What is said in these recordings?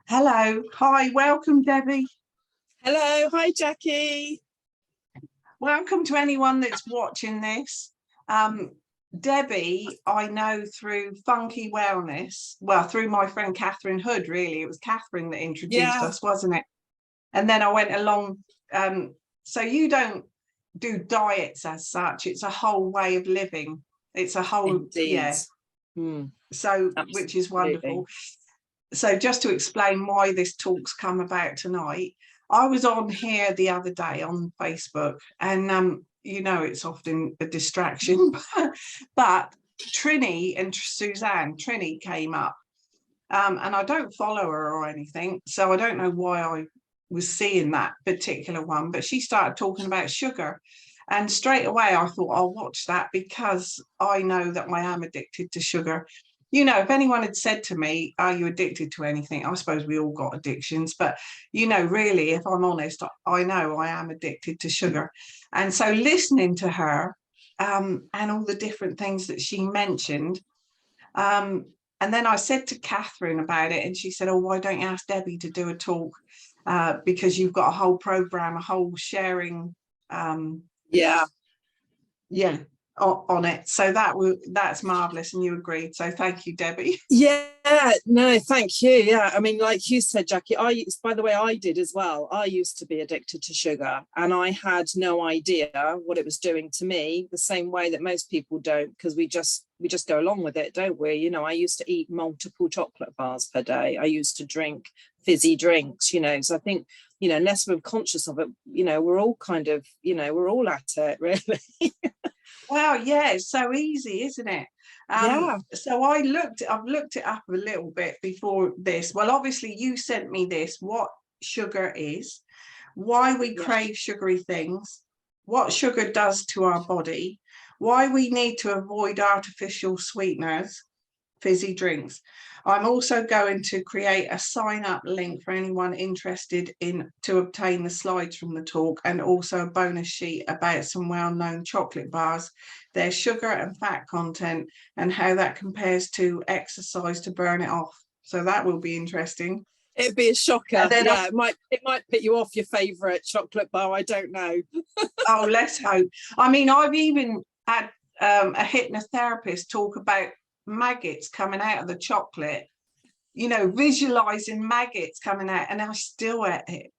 Hello. Hi. Welcome, Debbie. Hello. Hi, Jackie. Welcome to anyone that's watching this. Debbie, I know through Funky Wellness. Well, through my friend Catherine Hood, really. It was Catherine that introduced us, wasn't it? And then I went along. So you don't do diets as such. It's a whole way of living. It's a whole, Indeed. yeah. So, Absolutely. which is wonderful. So just to explain why this talk's come about tonight, I was on here the other day on Facebook, and it's often a distraction, but Trini and Suzanne, Trini came up, and I don't follow her or anything, so I don't know why I was seeing that particular one, but she started talking about sugar. And straight away I thought I'll watch that because I know that I am addicted to sugar. If anyone had said to me, are you addicted to anything? I suppose we all got addictions, but, really, if I'm honest, I know I am addicted to sugar. And so listening to her and all the different things that she mentioned, and then I said to Catherine about it, and she said, oh, why don't you ask Debbie to do a talk? Because you've got a whole program, a whole sharing. On it, so that's marvelous, and you agreed, so thank you, Debbie. No, thank you. I mean, like you said, Jackie, by the way, I did as well. I used to be addicted to sugar, and I had no idea what it was doing to me, the same way that most people don't, because we just go along with it, don't we? I used to eat multiple chocolate bars per day. I used to drink fizzy drinks, so I think, unless we're conscious of it, we're all kind of, we're all at it, really. Wow, yeah, it's so easy, isn't it? So I've looked it up a little bit before this. Well, obviously you sent me this, what sugar is, why we crave sugary things, what sugar does to our body, why we need to avoid artificial sweeteners, fizzy drinks. I'm also going to create a sign up link for anyone interested in to obtain the slides from the talk, and also a bonus sheet about some well-known chocolate bars, their sugar and fat content, and how that compares to exercise to burn it off. So that will be interesting. It'd be a shocker. It might put you off your favorite chocolate bar. I don't know. Oh, let's hope. I mean, I've even had a hypnotherapist talk about maggots coming out of the chocolate, visualizing maggots coming out, and I still at it.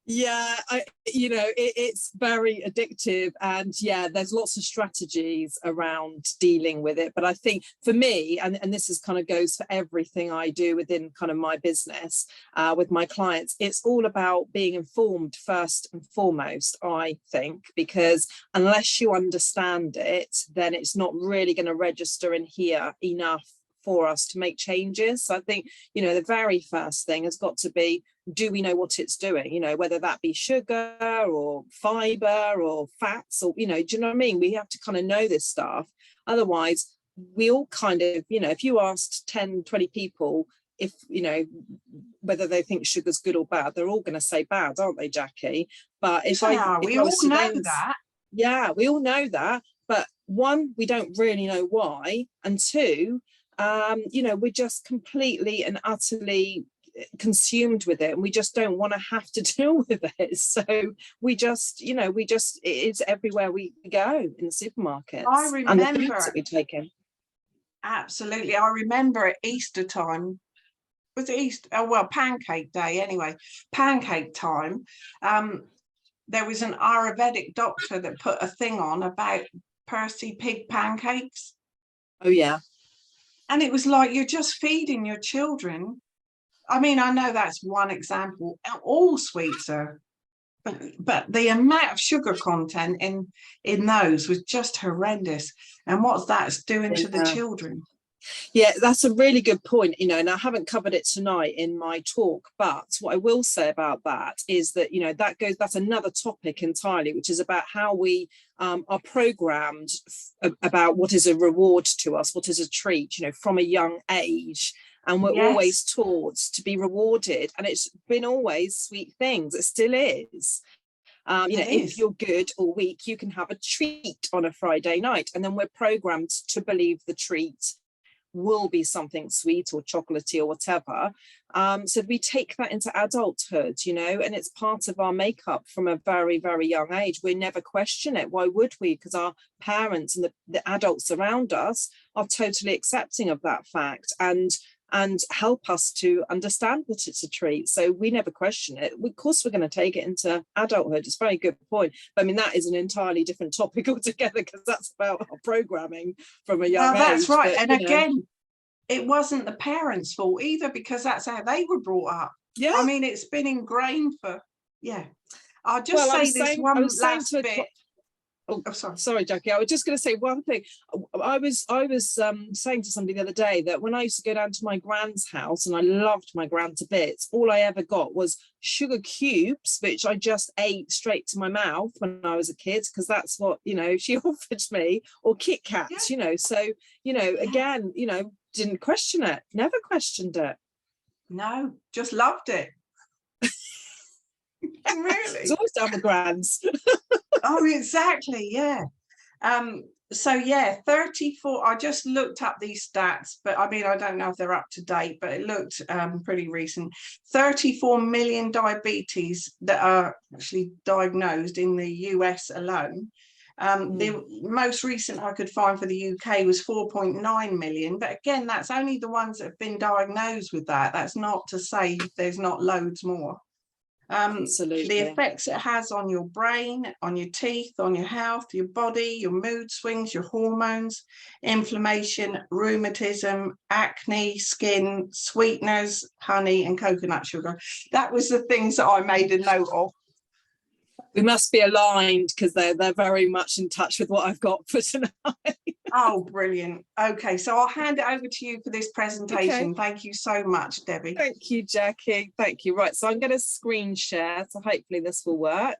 It's very addictive, and there's lots of strategies around dealing with it. But I think for me, and this is kind of goes for everything I do within kind of my business with my clients, it's all about being informed first and foremost, I think, because unless you understand it, then it's not really going to register in here enough for us to make changes. So I think, the very first thing has got to be, do we know what it's doing? Whether that be sugar or fiber or fats, or, do you know what I mean? We have to kind of know this stuff. Otherwise, we all kind of, if you asked 10, 20 people, if, whether they think sugar's good or bad, they're all going to say bad, aren't they, Jackie? But we all know that. Yeah, we all know that. But one, we don't really know why. And two, we're just completely and utterly consumed with it, and we just don't want to have to deal with it. So we just it's everywhere we go in the supermarkets. I remember, and the foods that we take in. Absolutely. I remember at Easter time, was it Easter? Oh, well, pancake day anyway, pancake time. There was an Ayurvedic doctor that put a thing on about Percy pig pancakes. Oh yeah. And it was like, you're just feeding your children. I mean, I know that's one example. All sweets are, but the amount of sugar content in those was just horrendous. And what's that's doing to the children? Yeah, that's a really good point, and I haven't covered it tonight in my talk, but what I will say about that is that, that's another topic entirely, which is about how we are programmed about what is a reward to us, what is a treat, from a young age. And we're always taught to be rewarded, and it's been always sweet things. It still is. If you're good or weak, you can have a treat on a Friday night, and then we're programmed to believe the treat will be something sweet or chocolatey or whatever. So we take that into adulthood, you know, and it's part of our makeup from a very, very young age. We never question it. Why would we? Because our parents and the adults around us are totally accepting of that fact and help us to understand that it's a treat. So we never question it. Of course, we're going to take it into adulthood. It's a very good point. But I mean, that is an entirely different topic altogether, because that's about our programming from a young age. That's right. But, and again, it wasn't the parents' fault either, because that's how they were brought up. Yeah. I mean, it's been ingrained for, I'll just say this one last bit. Oh, sorry, Jackie. I was just going to say one thing. I was saying to somebody the other day that when I used to go down to my grand's house, and I loved my gran to bits, all I ever got was sugar cubes, which I just ate straight to my mouth when I was a kid, because that's what, you know, she offered me, or Kit Kats, you know. So, you know, again, you know, didn't question it, never questioned it. No, just loved it. Really? It's always down the grands. Oh, exactly. Yeah. So yeah, 34. I just looked up these stats, but I mean, I don't know if they're up to date, but it looked pretty recent. 34 million diabetes that are actually diagnosed in the US alone. The most recent I could find for the UK was 4.9 million, but again, that's only the ones that have been diagnosed with that. That's not to say there's not loads more. Absolutely. The effects it has on your brain, on your teeth, on your health, your body, your mood swings, your hormones, inflammation, rheumatism, acne, skin, sweeteners, honey and coconut sugar. That was the things that I made a note of. We must be aligned, because they're very much in touch with what I've got for tonight. Oh, brilliant. Okay, so I'll hand it over to you for this presentation. Okay. Thank you so much, Debbie. Thank you, Jackie. Thank you. Right, so I'm going to screen share, so hopefully this will work.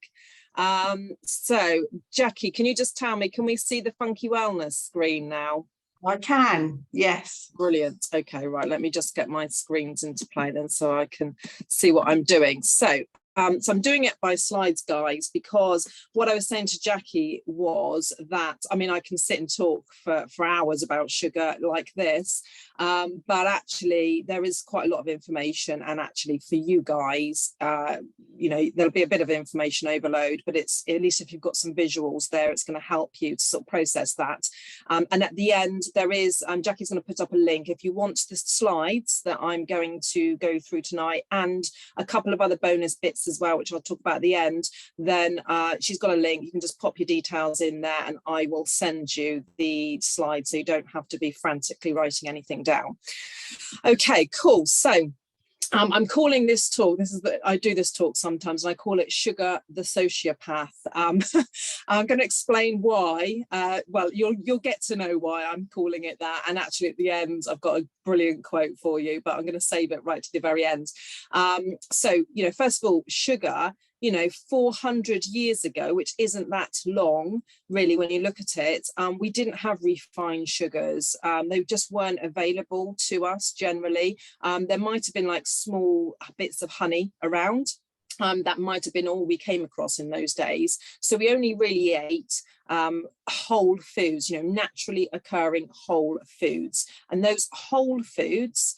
So, Jackie, can you just tell me, can we see the Funky Wellness screen now? I can, yes. Brilliant. Okay, right, let me just get my screens into play then, so I can see what I'm doing. So I'm doing it by slides, guys, because what I was saying to Jackie was that, I mean, I can sit and talk for hours about sugar like this, but actually there is quite a lot of information, and actually for you guys, you know, there'll be a bit of information overload, but it's, at least if you've got some visuals there, it's going to help you to sort of process that. And at the end, there is, Jackie's going to put up a link if you want the slides that I'm going to go through tonight, and a couple of other bonus bits as well, which I'll talk about at the end. Then she's got a link. You can just pop your details in there, and I will send you the slides, so you don't have to be frantically writing anything down. Okay, cool. So I'm calling this talk, I do this talk sometimes, and I call it Sugar the Sociopath. I'm going to explain why. Well, you'll get to know why I'm calling it that, and actually at the end I've got a brilliant quote for you, but I'm going to save it right to the very end. So, you know, first of all, sugar, you know, 400 years ago, which isn't that long really when you look at it, we didn't have refined sugars. They just weren't available to us generally. There might have been like small bits of honey around. That might have been all we came across in those days. So we only really ate whole foods, you know, naturally occurring whole foods. And those whole foods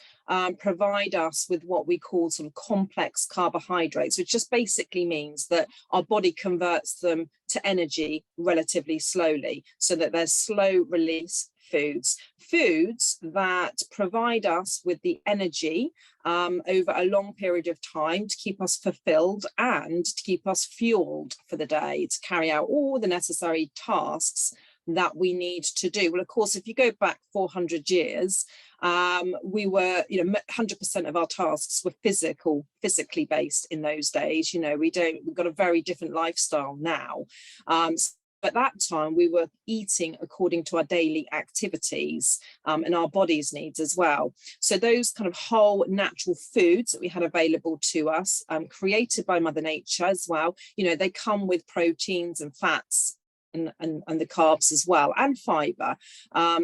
provide us with what we call sort of complex carbohydrates, which just basically means that our body converts them to energy relatively slowly, so that there's slow release foods that provide us with the energy over a long period of time to keep us fulfilled and to keep us fueled for the day, to carry out all the necessary tasks that we need to do. Well, of course, if you go back 400 years, we were, you know, 100% of our tasks were physically based in those days. You know, we've got a very different lifestyle now. At that time, we were eating according to our daily activities and our body's needs as well. So those kind of whole natural foods that we had available to us, created by Mother Nature as well, you know, they come with proteins and fats and the carbs as well, and fiber.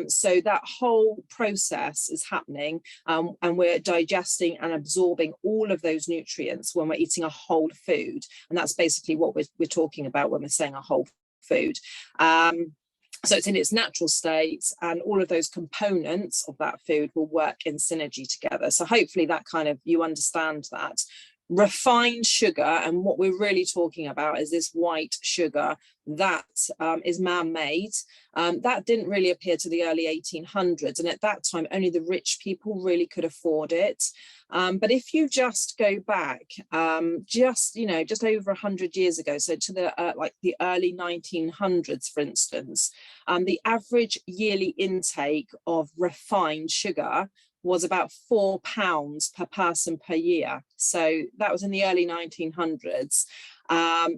So that whole process is happening, and we're digesting and absorbing all of those nutrients when we're eating a whole food. And that's basically what we're talking about when we're saying a whole food. So it's in its natural state, and all of those components of that food will work in synergy together. So hopefully that kind of, you understand that. Refined sugar, and what we're really talking about is this white sugar that is man-made. That didn't really appear to the early 1800s, and at that time only the rich people really could afford it. But if you just go back just over 100 years ago, so to the like the early 1900s, for instance, the average yearly intake of refined sugar was about £4 per person per year. So that was in the early 1900s.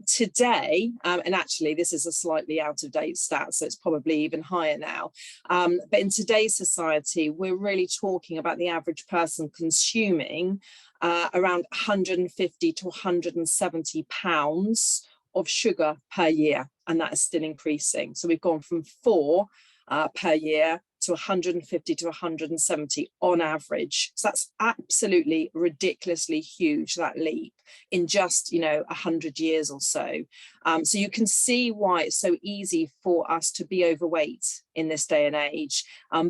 Today, and actually this is a slightly out of date stat, so it's probably even higher now. But in today's society, we're really talking about the average person consuming around 150 to 170 pounds of sugar per year, and that is still increasing. So we've gone from 4 per year to 150 to 170 on average. So that's absolutely ridiculously huge, that leap in just 100 years or so. So you can see why it's so easy for us to be overweight in this day and age,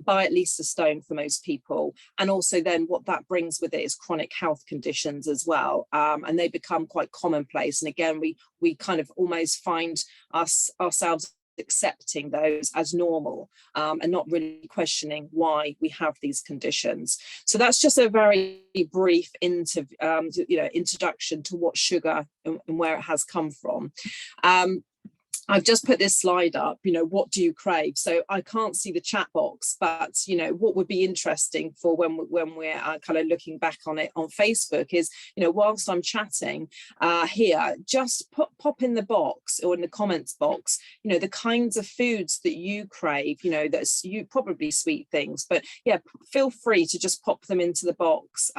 by at least a stone for most people. And also then what that brings with it is chronic health conditions as well, and they become quite commonplace. And again, we kind of almost find ourselves accepting those as normal, and not really questioning why we have these conditions. So that's just a very brief introduction to what sugar and where it has come from. I've just put this slide up, what do you crave? So I can't see the chat box, but, what would be interesting for when we're kind of looking back on it on Facebook is, whilst I'm chatting here, just pop in the box or in the comments box, the kinds of foods that you crave, that's you probably sweet things, but yeah, feel free to just pop them into the box,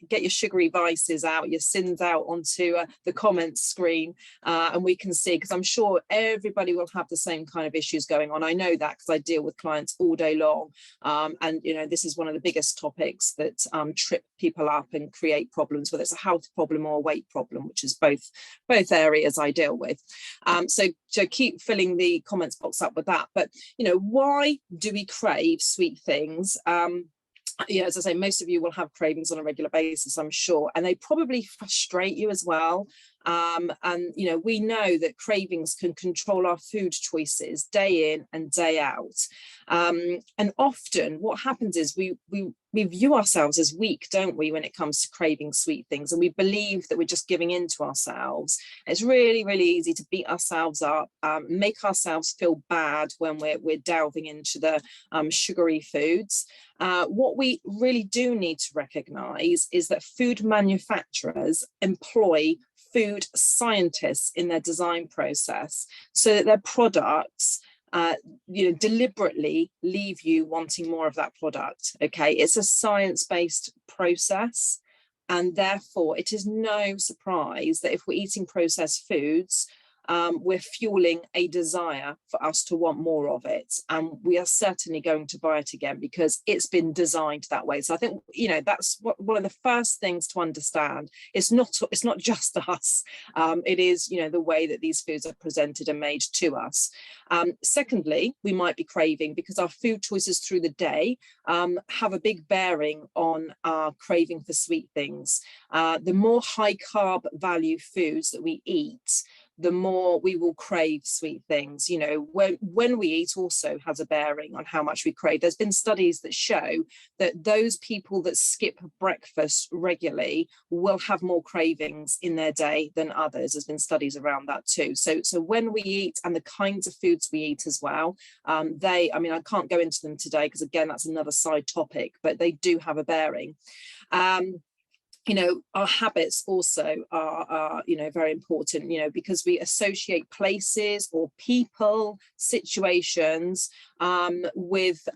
get your sugary vices out, your sins out onto the comments screen, and we can see, because I'm sure everybody will have the same kind of issues going on. I know that because I deal with clients all day long, and this is one of the biggest topics that trip people up and create problems, whether it's a health problem or a weight problem, which is both areas I deal with. So keep filling the comments box up with that. But why do we crave sweet things? As I say, most of you will have cravings on a regular basis, I'm sure, and they probably frustrate you as well. And we know that cravings can control our food choices day in and day out. And often what happens is we view ourselves as weak, don't we, when it comes to craving sweet things, and we believe that we're just giving in to ourselves. It's really, really easy to beat ourselves up, make ourselves feel bad when we're delving into the sugary foods. What we really do need to recognise is that food manufacturers employ food scientists in their design process so that their products deliberately leave you wanting more of that product. Okay, it's a science-based process, and therefore it is no surprise that if we're eating processed foods, we're fueling a desire for us to want more of it, and we are certainly going to buy it again because it's been designed that way. So I think that's one of the first things to understand. It's not just us. It is the way that these foods are presented and made to us. Secondly, we might be craving because our food choices through the day have a big bearing on our craving for sweet things. The more high carb value foods that we eat, the more we will crave sweet things. When we eat also has a bearing on how much we crave. There's been studies that show that those people that skip breakfast regularly will have more cravings in their day than others. There's been studies around that too. So when we eat and the kinds of foods we eat as well, I can't go into them today because again, that's another side topic, but they do have a bearing. Our habits also are very important, because we associate places or people, situations with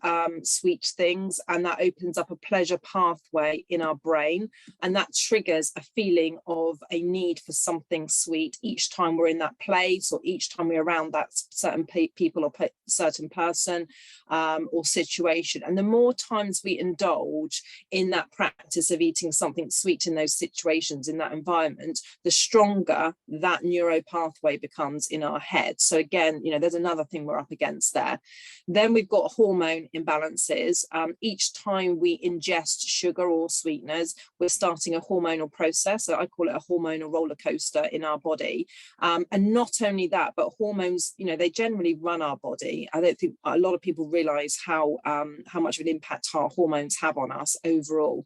sweet things, and that opens up a pleasure pathway in our brain, and that triggers a feeling of a need for something sweet each time we're in that place or each time we're around that certain people or certain person or situation. And the more times we indulge in that practice of eating something sweet, sweet in those situations, in that environment, the stronger that neuro pathway becomes in our head. So again, you know, there's another thing we're up against there. Then we've got hormone imbalances. Each time we ingest sugar or sweeteners, we're starting a hormonal process. So I call it a hormonal roller coaster in our body. And not only that, but hormones, you know, they generally run our body. I don't think a lot of people realize how much of an impact our hormones have on us overall.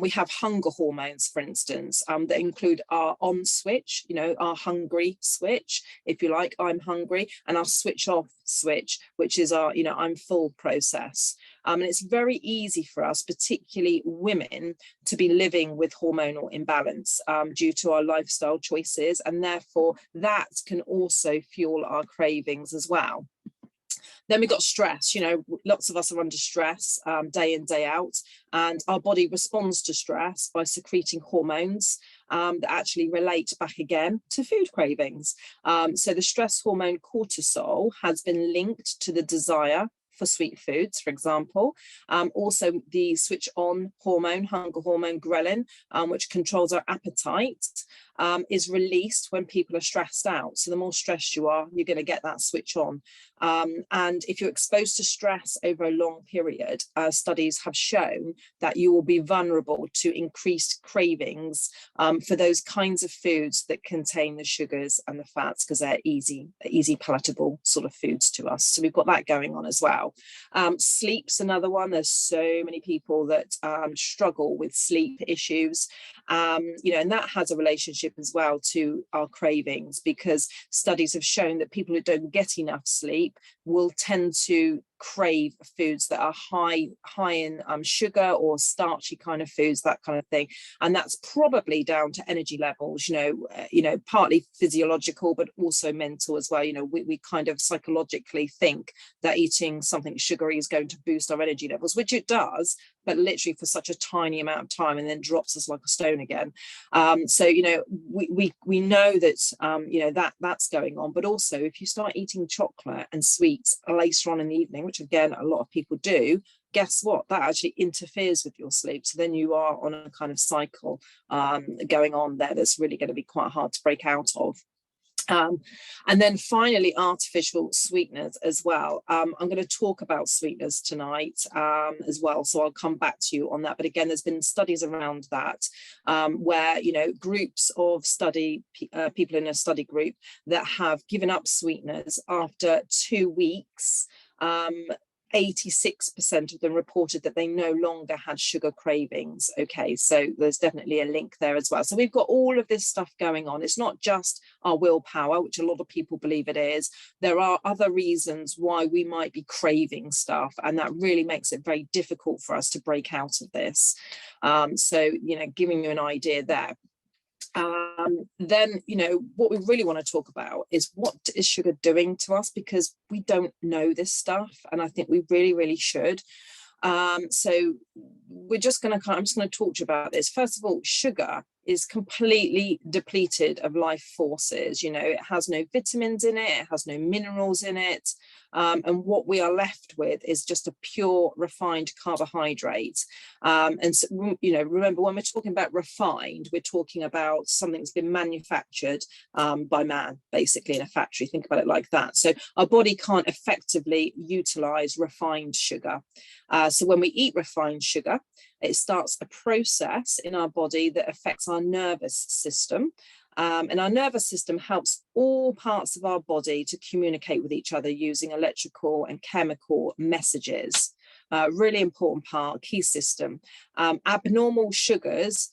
We have hunger hormones, for instance, that include our on switch, you know, our hungry switch, if you like, I'm hungry, and our switch off switch, which is our, you know, I'm full process. And it's very easy for us, particularly women, to be living with hormonal imbalance due to our lifestyle choices. And therefore, that can also fuel our cravings as well. Then we've got stress. You know, lots of us are under stress day in, day out, and our body responds to stress by secreting hormones that actually relate back again to food cravings. So the stress hormone cortisol has been linked to the desire for sweet foods, for example. Also the switch on hormone, hunger hormone, ghrelin, which controls our appetite, is released when people are stressed out. So the more stressed you are, you're going to get that switch on. And if you're exposed to stress over a long period, studies have shown that you will be vulnerable to increased cravings for those kinds of foods that contain the sugars and the fats, because they're easy palatable sort of foods to us. So we've got that going on as well. Sleep's another one. There's so many people that struggle with sleep issues, you know, and that has a relationship as well to our cravings, because studies have shown that people who don't get enough sleep will tend to crave foods that are high in sugar or starchy kind of foods, that kind of thing. And that's probably down to energy levels, you know, partly physiological, but also mental as well. You know, we kind of psychologically think that eating something sugary is going to boost our energy levels, which it does, but literally for such a tiny amount of time, and then drops us like a stone again. So, you know, we know that, you know, that's going on. But also, if you start eating chocolate and sweets later on in the evening, which again, a lot of people do, guess what? That actually interferes with your sleep. So then you are on a kind of cycle going on there that's really going to be quite hard to break out of. And then finally, artificial sweeteners as well. I'm going to talk about sweeteners tonight as well, so I'll come back to you on that. But again, there's been studies around that where, you know, groups of people in a study group that have given up sweeteners after 2 weeks, 86% of them reported that they no longer had sugar cravings. Okay, so there's definitely a link there as well. So we've got all of this stuff going on. It's not just our willpower, which a lot of people believe it is. There are other reasons why we might be craving stuff, and that really makes it very difficult for us to break out of this. So, you know, giving you an idea there. Then, you know, what we really want to talk about is what is sugar doing to us, because we don't know this stuff, and I think we really should. So we're just going to I'm just going to talk to you about this. First of all, sugar is completely depleted of life forces. You know, it has no vitamins in it, it has no minerals in it. And what we are left with is just a pure refined carbohydrate. And so, you know, remember, when we're talking about refined, we're talking about something that's been manufactured by man, basically in a factory. Think about it like that. So our body can't effectively utilize refined sugar. So when we eat refined sugar, it starts a process in our body that affects our nervous system. And our nervous system helps all parts of our body to communicate with each other using electrical and chemical messages. Really important part, key system. Abnormal sugars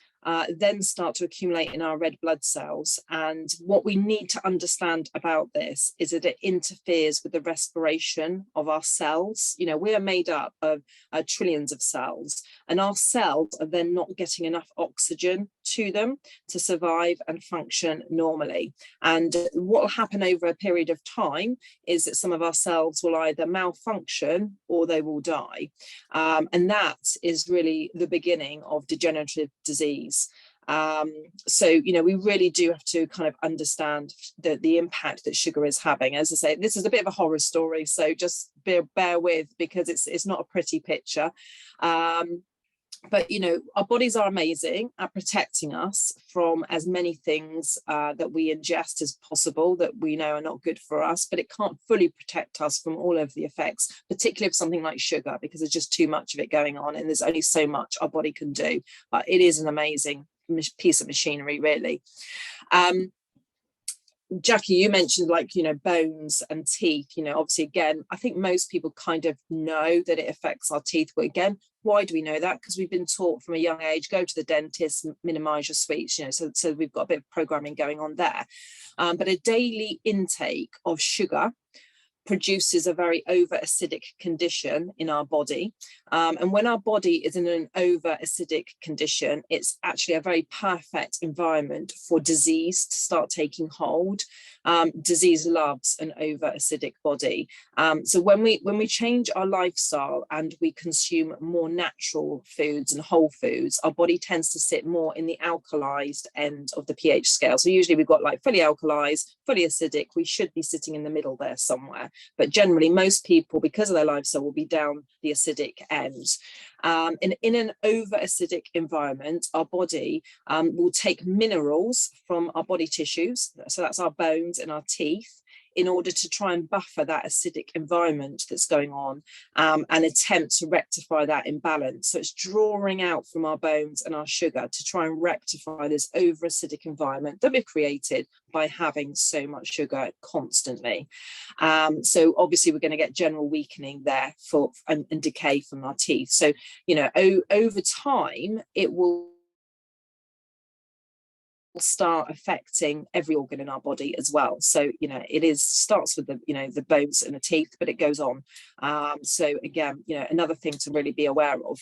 then start to accumulate in our red blood cells. And what we need to understand about this is that it interferes with the respiration of our cells. You know, we are made up of trillions of cells, and our cells are then not getting enough oxygen to them to survive and function normally. And what will happen over a period of time is that some of our cells will either malfunction or they will die. And that is really the beginning of degenerative disease. So, you know, we really do have to kind of understand the impact that sugar is having. As I say, this is a bit of a horror story, so just bear with, because it's not a pretty picture. But, you know, our bodies are amazing at protecting us from as many things that we ingest as possible that we know are not good for us, but it can't fully protect us from all of the effects, particularly of something like sugar, because there's just too much of it going on and there's only so much our body can do. But it is an amazing piece of machinery, really. Jackie, you mentioned, like, you know, bones and teeth. You know, obviously, again, I think most people kind of know that it affects our teeth. But again, why do we know that? Because we've been taught from a young age, go to the dentist, minimize your sweets, you know, so we've got a bit of programming going on there. But a daily intake of sugar produces a very over acidic condition in our body. And when our body is in an over acidic condition, it's actually a very perfect environment for disease to start taking hold. Disease loves an over acidic body. So when we change our lifestyle and we consume more natural foods and whole foods, our body tends to sit more in the alkalized end of the pH scale. So usually we've got like fully alkalized, fully acidic. We should be sitting in the middle there somewhere. But generally, most people, because of their lifestyle, will be down the acidic end. In an over acidic environment, our body will take minerals from our body tissues, so that's our bones and our teeth, in order to try and buffer that acidic environment that's going on, and attempt to rectify that imbalance. So it's drawing out from our bones and our sugar to try and rectify this over acidic environment that we've created by having so much sugar constantly. So obviously we're going to get general weakening there and decay from our teeth. So, you know, over time, it will start affecting every organ in our body as well. So, you know, starts with the, you know, the bones and the teeth, but it goes on. So again, you know, another thing to really be aware of.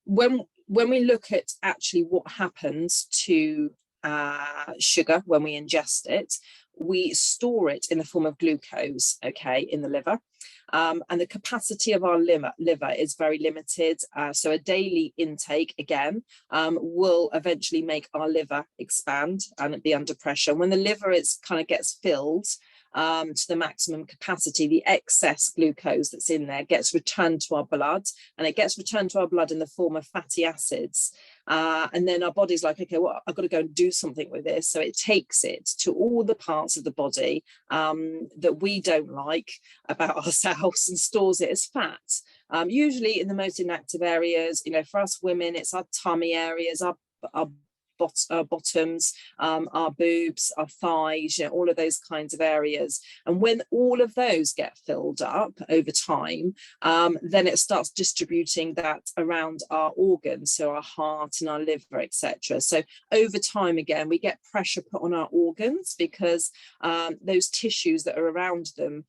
When we look at actually what happens to sugar when we ingest it, we store it in the form of glucose, okay, in the liver. And the capacity of our liver is very limited. So a daily intake, again, will eventually make our liver expand and be under pressure. When the liver gets filled to the maximum capacity, the excess glucose that's in there gets returned to our blood, and it gets returned to our blood in the form of fatty acids. And then our body's like, okay, well, I've got to go and do something with this. So it takes it to all the parts of the body that we don't like about ourselves and stores it as fat. Usually in the most inactive areas, you know, for us women, it's our tummy areas, our bottoms, our boobs, our thighs, you know, all of those kinds of areas. And when all of those get filled up over time, then it starts distributing that around our organs, so our heart and our liver, etc. So over time, again, we get pressure put on our organs because those tissues that are around them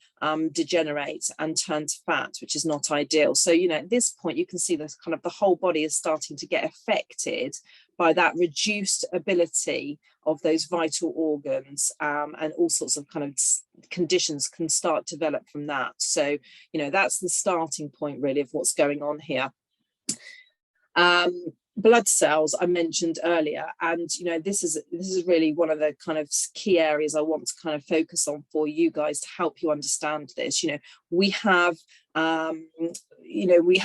degenerate and turn to fat, which is not ideal. So, you know, at this point, you can see this kind of the whole body is starting to get affected by that reduced ability of those vital organs, and all sorts of kind of conditions can start to develop from that. So, you know, that's the starting point really of what's going on here. Blood cells I mentioned earlier, and you know, this is really one of the kind of key areas I want to kind of focus on for you guys to help you understand this. You know, we have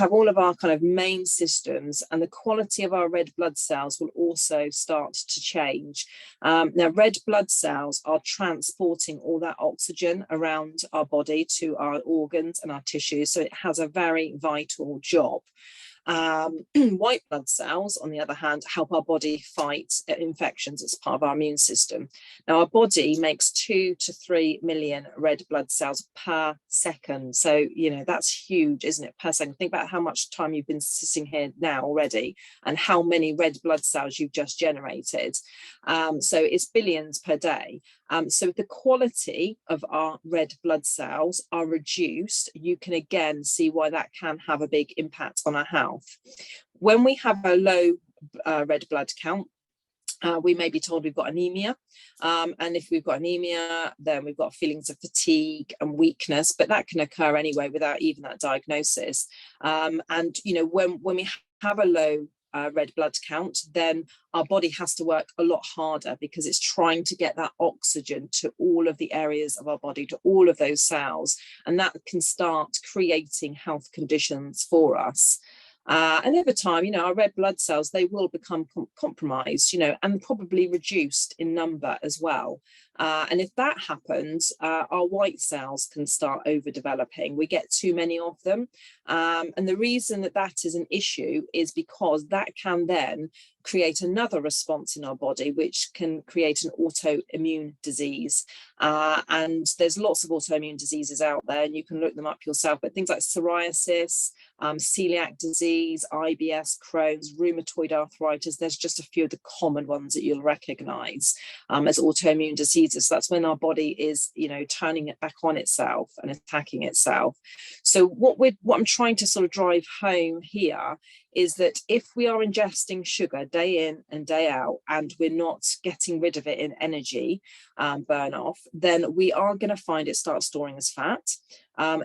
all of our kind of main systems, and the quality of our red blood cells will also start to change. Now, red blood cells are transporting all that oxygen around our body to our organs and our tissues, so it has a very vital job. White blood cells, on the other hand, help our body fight infections. It's part of our immune system. Now, our body makes 2 to 3 million red blood cells per second. So, you know, that's huge, isn't it, per second? Think about how much time you've been sitting here now already and how many red blood cells you've just generated. So it's billions per day. So the quality of our red blood cells are reduced. You can again see why that can have a big impact on our health. When we have a low red blood count, we may be told we've got anemia. And if we've got anemia, then we've got feelings of fatigue and weakness, but that can occur anyway without even that diagnosis. And, you know, when we have a low red blood count, then our body has to work a lot harder because it's trying to get that oxygen to all of the areas of our body, to all of those cells, and that can start creating health conditions for us. And over time, you know, our red blood cells, they will become compromised, you know, and probably reduced in number as well. And if that happens, our white cells can start overdeveloping. We get too many of them. And the reason that that is an issue is because that can then create another response in our body, which can create an autoimmune disease. And there's lots of autoimmune diseases out there, and you can look them up yourself, but things like psoriasis, celiac disease, IBS, Crohn's, rheumatoid arthritis, there's just a few of the common ones that you'll recognize as autoimmune diseases. So that's when our body is, you know, turning it back on itself and attacking itself. So what I'm trying to sort of drive home here is that if we are ingesting sugar day in and day out, and we're not getting rid of it in energy burn off, then we are going to find it start storing as fat.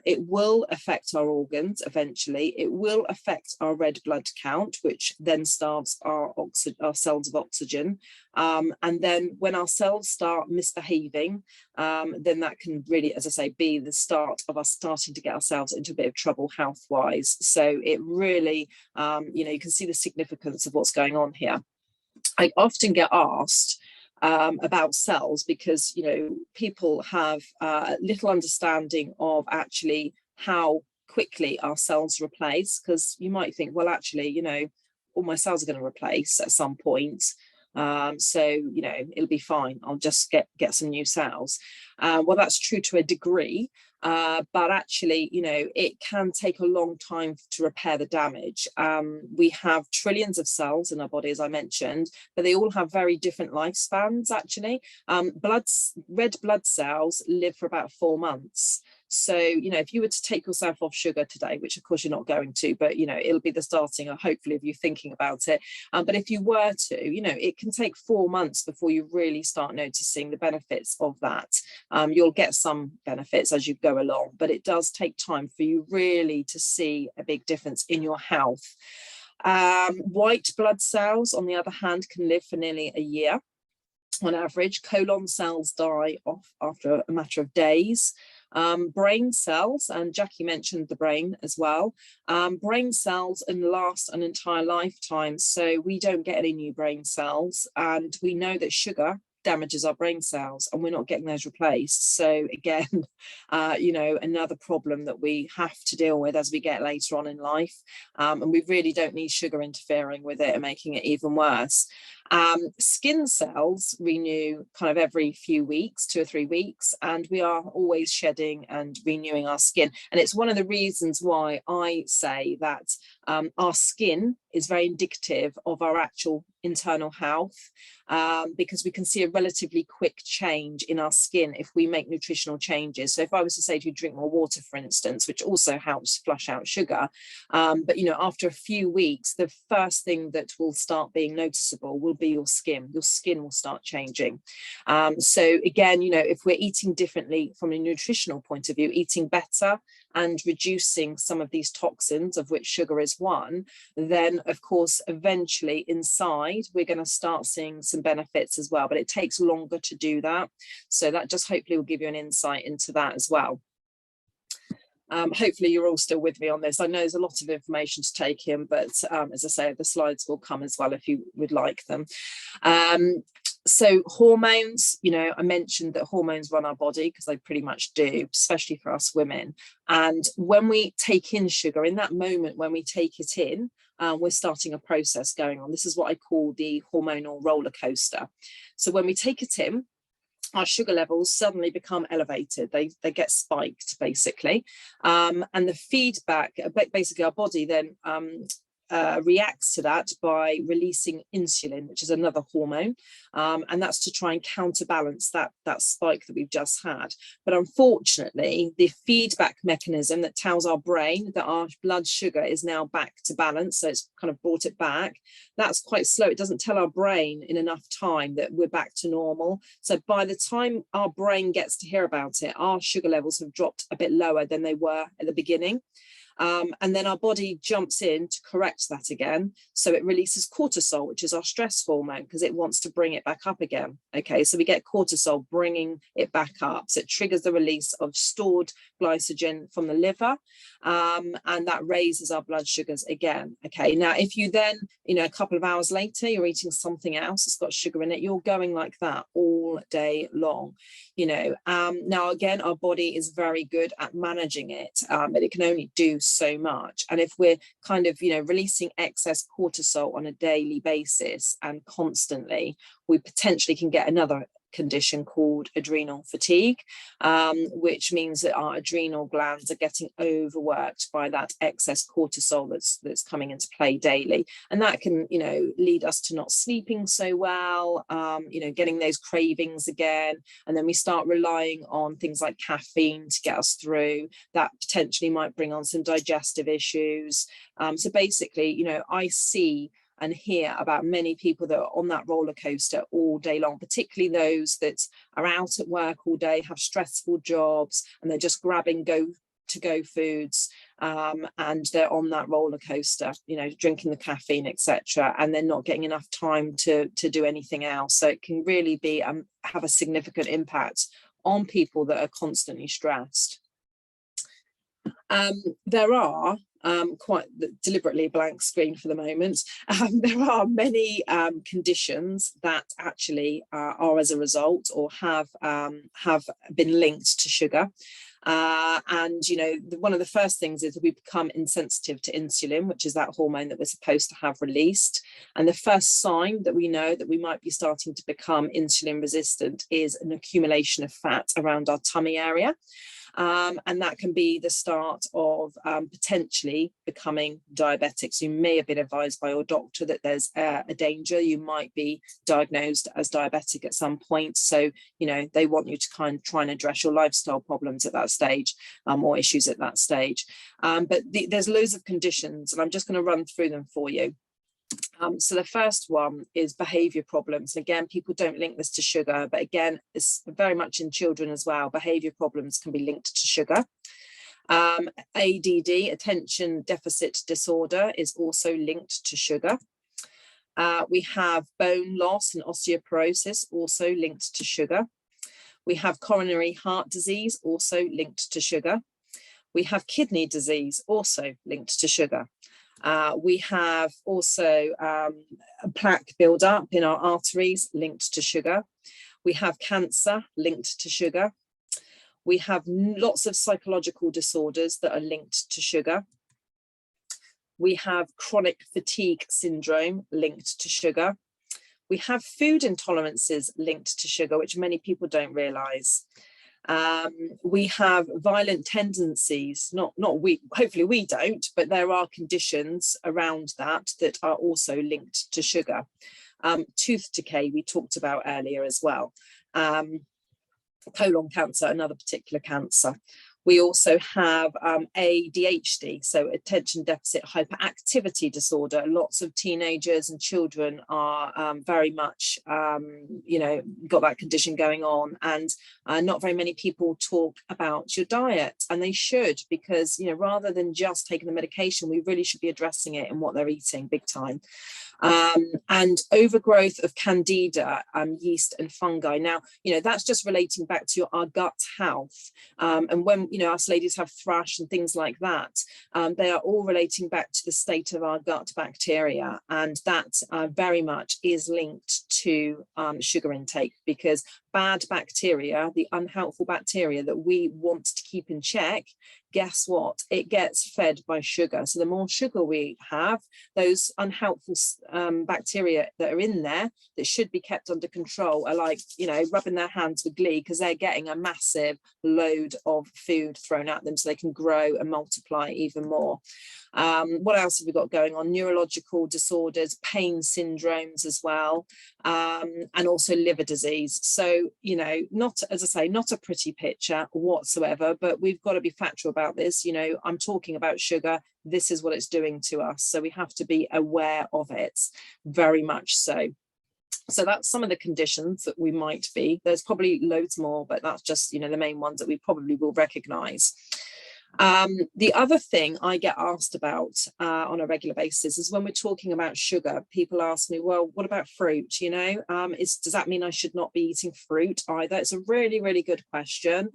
It will affect our organs eventually. It will affect our red blood count, which then starves our cells of oxygen. And then when our cells start misbehaving, then that can really, as I say, be the start of us starting to get ourselves into a bit of trouble health-wise. So it really, you know, you can see the significance of what's going on here. I often get asked about cells because, you know, people have little understanding of actually how quickly our cells replace, because you might think, well, actually, you know, all my cells are going to replace at some point. So, you know, it'll be fine. I'll just get some new cells. Well, that's true to a degree, but actually, you know, it can take a long time to repair the damage. We have trillions of cells in our body, as I mentioned, but they all have very different lifespans, actually. Red blood cells live for about 4 months. So, you know, if you were to take yourself off sugar today, which of course you're not going to, but, you know, it'll be the starting, hopefully, of you thinking about it. But if you were to, you know, it can take 4 months before you really start noticing the benefits of that. You'll get some benefits as you go along, but it does take time for you really to see a big difference in your health. White blood cells, on the other hand, can live for nearly a year on average. Colon cells die off after a matter of days. Brain cells, and Jackie mentioned the brain as well. Brain cells last an entire lifetime, so we don't get any new brain cells, and we know that sugar damages our brain cells and we're not getting those replaced. So again, you know, another problem that we have to deal with as we get later on in life, and we really don't need sugar interfering with it and making it even worse. Skin cells renew kind of every few weeks, 2 or 3 weeks, and we are always shedding and renewing our skin. And it's one of the reasons why I say that our skin is very indicative of our actual internal health, because we can see a relatively quick change in our skin if we make nutritional changes. So if I was to say to you, drink more water, for instance, which also helps flush out sugar, but, you know, after a few weeks, the first thing that will start being noticeable will be your skin. Your skin will start changing. So again, you know, if we're eating differently from a nutritional point of view, eating better and reducing some of these toxins, of which sugar is one, then of course eventually inside we're going to start seeing some benefits as well, but it takes longer to do that. So that just hopefully will give you an insight into that as well. Hopefully you're all still with me on this. I know there's a lot of information to take in, but as I say, the slides will come as well if you would like them. So hormones, you know, I mentioned that hormones run our body, because they pretty much do, especially for us women. And when we take in sugar, in that moment when we take it in, we're starting a process going on. This is what I call the hormonal roller coaster. So when we take it in, our sugar levels suddenly become elevated. They get spiked, basically. And the feedback, basically our body then reacts to that by releasing insulin, which is another hormone, and that's to try and counterbalance that spike that we've just had. But unfortunately, the feedback mechanism that tells our brain that our blood sugar is now back to balance, so it's kind of brought it back, that's quite slow. It doesn't tell our brain in enough time that we're back to normal. So by the time our brain gets to hear about it, our sugar levels have dropped a bit lower than they were at the beginning. And then our body jumps in to correct that again. So it releases cortisol, which is our stress hormone, because it wants to bring it back up again. Okay, so we get cortisol bringing it back up. So it triggers the release of stored glycogen from the liver, and that raises our blood sugars again. Okay, now if you then, a couple of hours later, you're eating something else that's got sugar in it, you're going like that all day long. Now again, our body is very good at managing it, but it can only do so much. And if we're kind of releasing excess cortisol on a daily basis and constantly, we potentially can get another condition called adrenal fatigue, which means that our adrenal glands are getting overworked by that excess cortisol that's coming into play daily, and that can lead us to not sleeping so well, getting those cravings again, and then we start relying on things like caffeine to get us through. That potentially might bring on some digestive issues. So basically, I see and hear about many people that are on that roller coaster all day long, particularly those that are out at work all day, have stressful jobs, and they're just grabbing to-go foods, and they're on that roller coaster, drinking the caffeine, etc., and they're not getting enough time to do anything else. So it can really be have a significant impact on people that are constantly stressed. There are quite deliberately blank screen for the moment. There are many conditions that actually are as a result or have been linked to sugar. And one of the first things is that we become insensitive to insulin, which is that hormone that we're supposed to have released. And the first sign that we know that we might be starting to become insulin resistant is an accumulation of fat around our tummy area. And that can be the start of potentially becoming diabetic. So you may have been advised by your doctor that there's a danger you might be diagnosed as diabetic at some point. So, they want you to kind of try and address your lifestyle problems at that stage, or issues at that stage. But there's loads of conditions, and I'm just going to run through them for you. So the first one is behavior problems. Again, people don't link this to sugar, but again, it's very much in children as well. Behavior problems can be linked to sugar. ADD, attention deficit disorder, is also linked to sugar. We have bone loss and osteoporosis, also linked to sugar. We have coronary heart disease, also linked to sugar. We have kidney disease, also linked to sugar. We have also a plaque buildup in our arteries linked to sugar. We have cancer linked to sugar. We have lots of psychological disorders that are linked to sugar. We have chronic fatigue syndrome linked to sugar. We have food intolerances linked to sugar, which many people don't realise. We have violent tendencies, hopefully we don't, but there are conditions around that are also linked to sugar. Tooth decay, we talked about earlier as well. Colon cancer, another particular cancer. We also have ADHD, so attention deficit hyperactivity disorder. Lots of teenagers and children are very much, got that condition going on, and not very many people talk about your diet, and they should, because rather than just taking the medication, we really should be addressing it in what they're eating big time. And overgrowth of candida, yeast and fungi. Now, that's just relating back to our gut health. And when, us ladies have thrush and things like that, they are all relating back to the state of our gut bacteria. And that very much is linked to sugar intake, because bad bacteria, the unhelpful bacteria that we want to keep in check, guess what? It gets fed by sugar. So the more sugar we have, those unhelpful bacteria that are in there that should be kept under control are like, rubbing their hands with glee, because they're getting a massive load of food thrown at them so they can grow and multiply even more. What else have we got going on? Neurological disorders, pain syndromes as well, and also liver disease. So, not, as I say, not a pretty picture whatsoever, but we've got to be factual about this. I'm talking about sugar. This is what it's doing to us. So we have to be aware of it, very much so. So that's some of the conditions that we might be. There's probably loads more, but that's just, the main ones that we probably will recognise. The other thing I get asked about on a regular basis is when we're talking about sugar, people ask me, well, what about fruit? You know, does that mean I should not be eating fruit either? It's a really, really good question.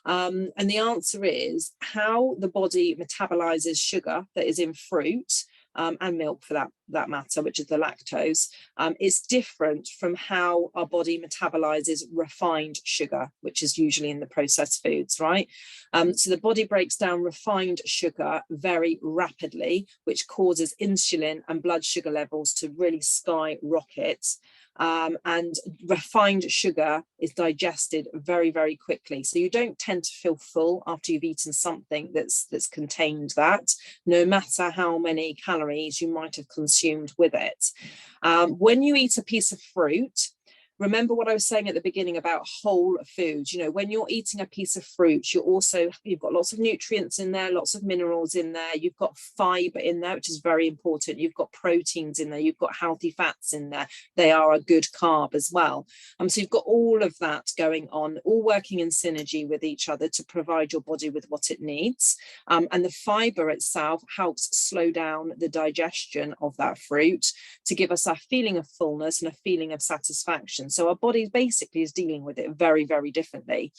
And the answer is how the body metabolizes sugar that is in fruit and milk for that matter, which is the lactose, is different from how our body metabolizes refined sugar, which is usually in the processed foods, right? So the body breaks down refined sugar very rapidly, which causes insulin and blood sugar levels to really skyrocket. And refined sugar is digested very, very quickly. So you don't tend to feel full after you've eaten something that's contained that, no matter how many calories you might have consumed with it. When you eat a piece of fruit, remember what I was saying at the beginning about whole foods. You know, when you're eating a piece of fruit, you've got lots of nutrients in there, lots of minerals in there. You've got fiber in there, which is very important. You've got proteins in there. You've got healthy fats in there. They are a good carb as well. So you've got all of that going on, all working in synergy with each other to provide your body with what it needs. And the fiber itself helps slow down the digestion of that fruit to give us a feeling of fullness and a feeling of satisfaction. So our body basically is dealing with it very, very differently.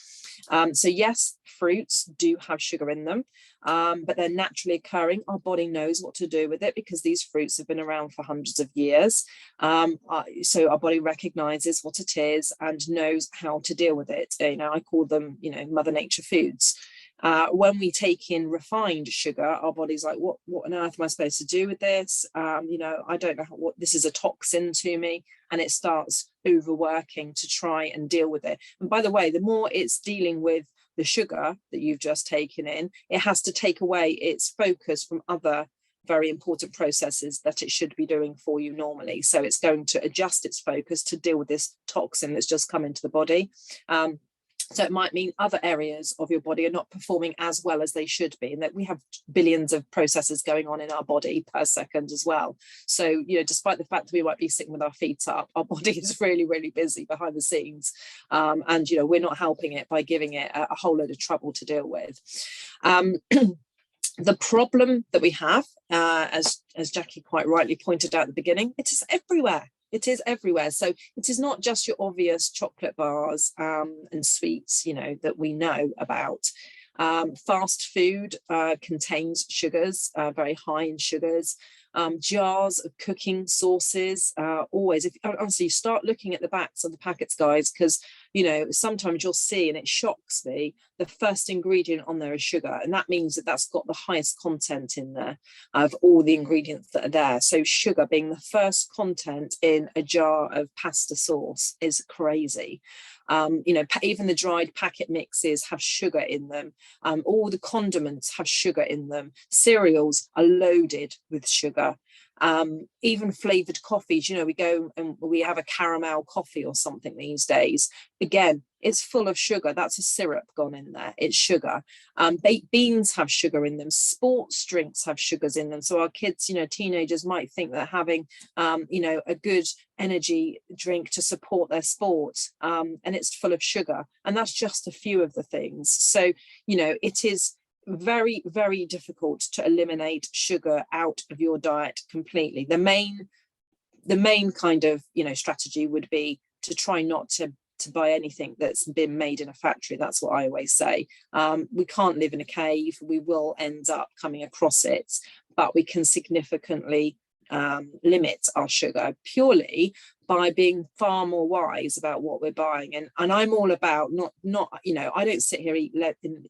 So yes, fruits do have sugar in them, but they're naturally occurring. Our body knows what to do with it because these fruits have been around for hundreds of years. So our body recognizes what it is and knows how to deal with it. You know, I call them, you know, Mother Nature foods. When we take in refined sugar, our body's like, what on earth am I supposed to do with this? You know, I don't know what this is, a toxin to me, and it starts overworking to try and deal with it. And by the way, the more it's dealing with the sugar that you've just taken in, it has to take away its focus from other very important processes that it should be doing for you normally. So it's going to adjust its focus to deal with this toxin that's just come into the body. So it might mean other areas of your body are not performing as well as they should be, and that we have billions of processes going on in our body per second as well. So, you know, despite the fact that we might be sitting with our feet up, our body is really, really busy behind the scenes. And, you know, we're not helping it by giving it a whole load of trouble to deal with. The problem that we have, as Jackie quite rightly pointed out at the beginning, it is everywhere. It is everywhere. So it is not just your obvious chocolate bars and sweets, you know, that we know about. Fast food contains sugars, very high in sugars. Jars of cooking sauces, always, if honestly you start looking at the backs of the packets, guys, because you know sometimes you'll see, and it shocks me, the first ingredient on there is sugar, and that means that that's got the highest content in there of all the ingredients that are there. So sugar being the first content in a jar of pasta sauce is crazy. You know, even the dried packet mixes have sugar in them. All the condiments have sugar in them. Cereals are loaded with sugar. Even flavored coffees, you know, we go and we have a caramel coffee or something these days. Again, it's full of sugar. That's a syrup gone in there. It's sugar. Baked beans have sugar in them. Sports drinks have sugars in them. So our kids, you know, teenagers might think that having, you know, a good energy drink to support their sport, and it's full of sugar. And that's just a few of the things. So, you know, it is very, very difficult to eliminate sugar out of your diet completely. The main kind of, you know, strategy would be to try not to buy anything that's been made in a factory. That's what I always say. We can't live in a cave. We will end up coming across it, but we can significantly limit our sugar purely by being far more wise about what we're buying. And I'm all about not you know, I don't sit here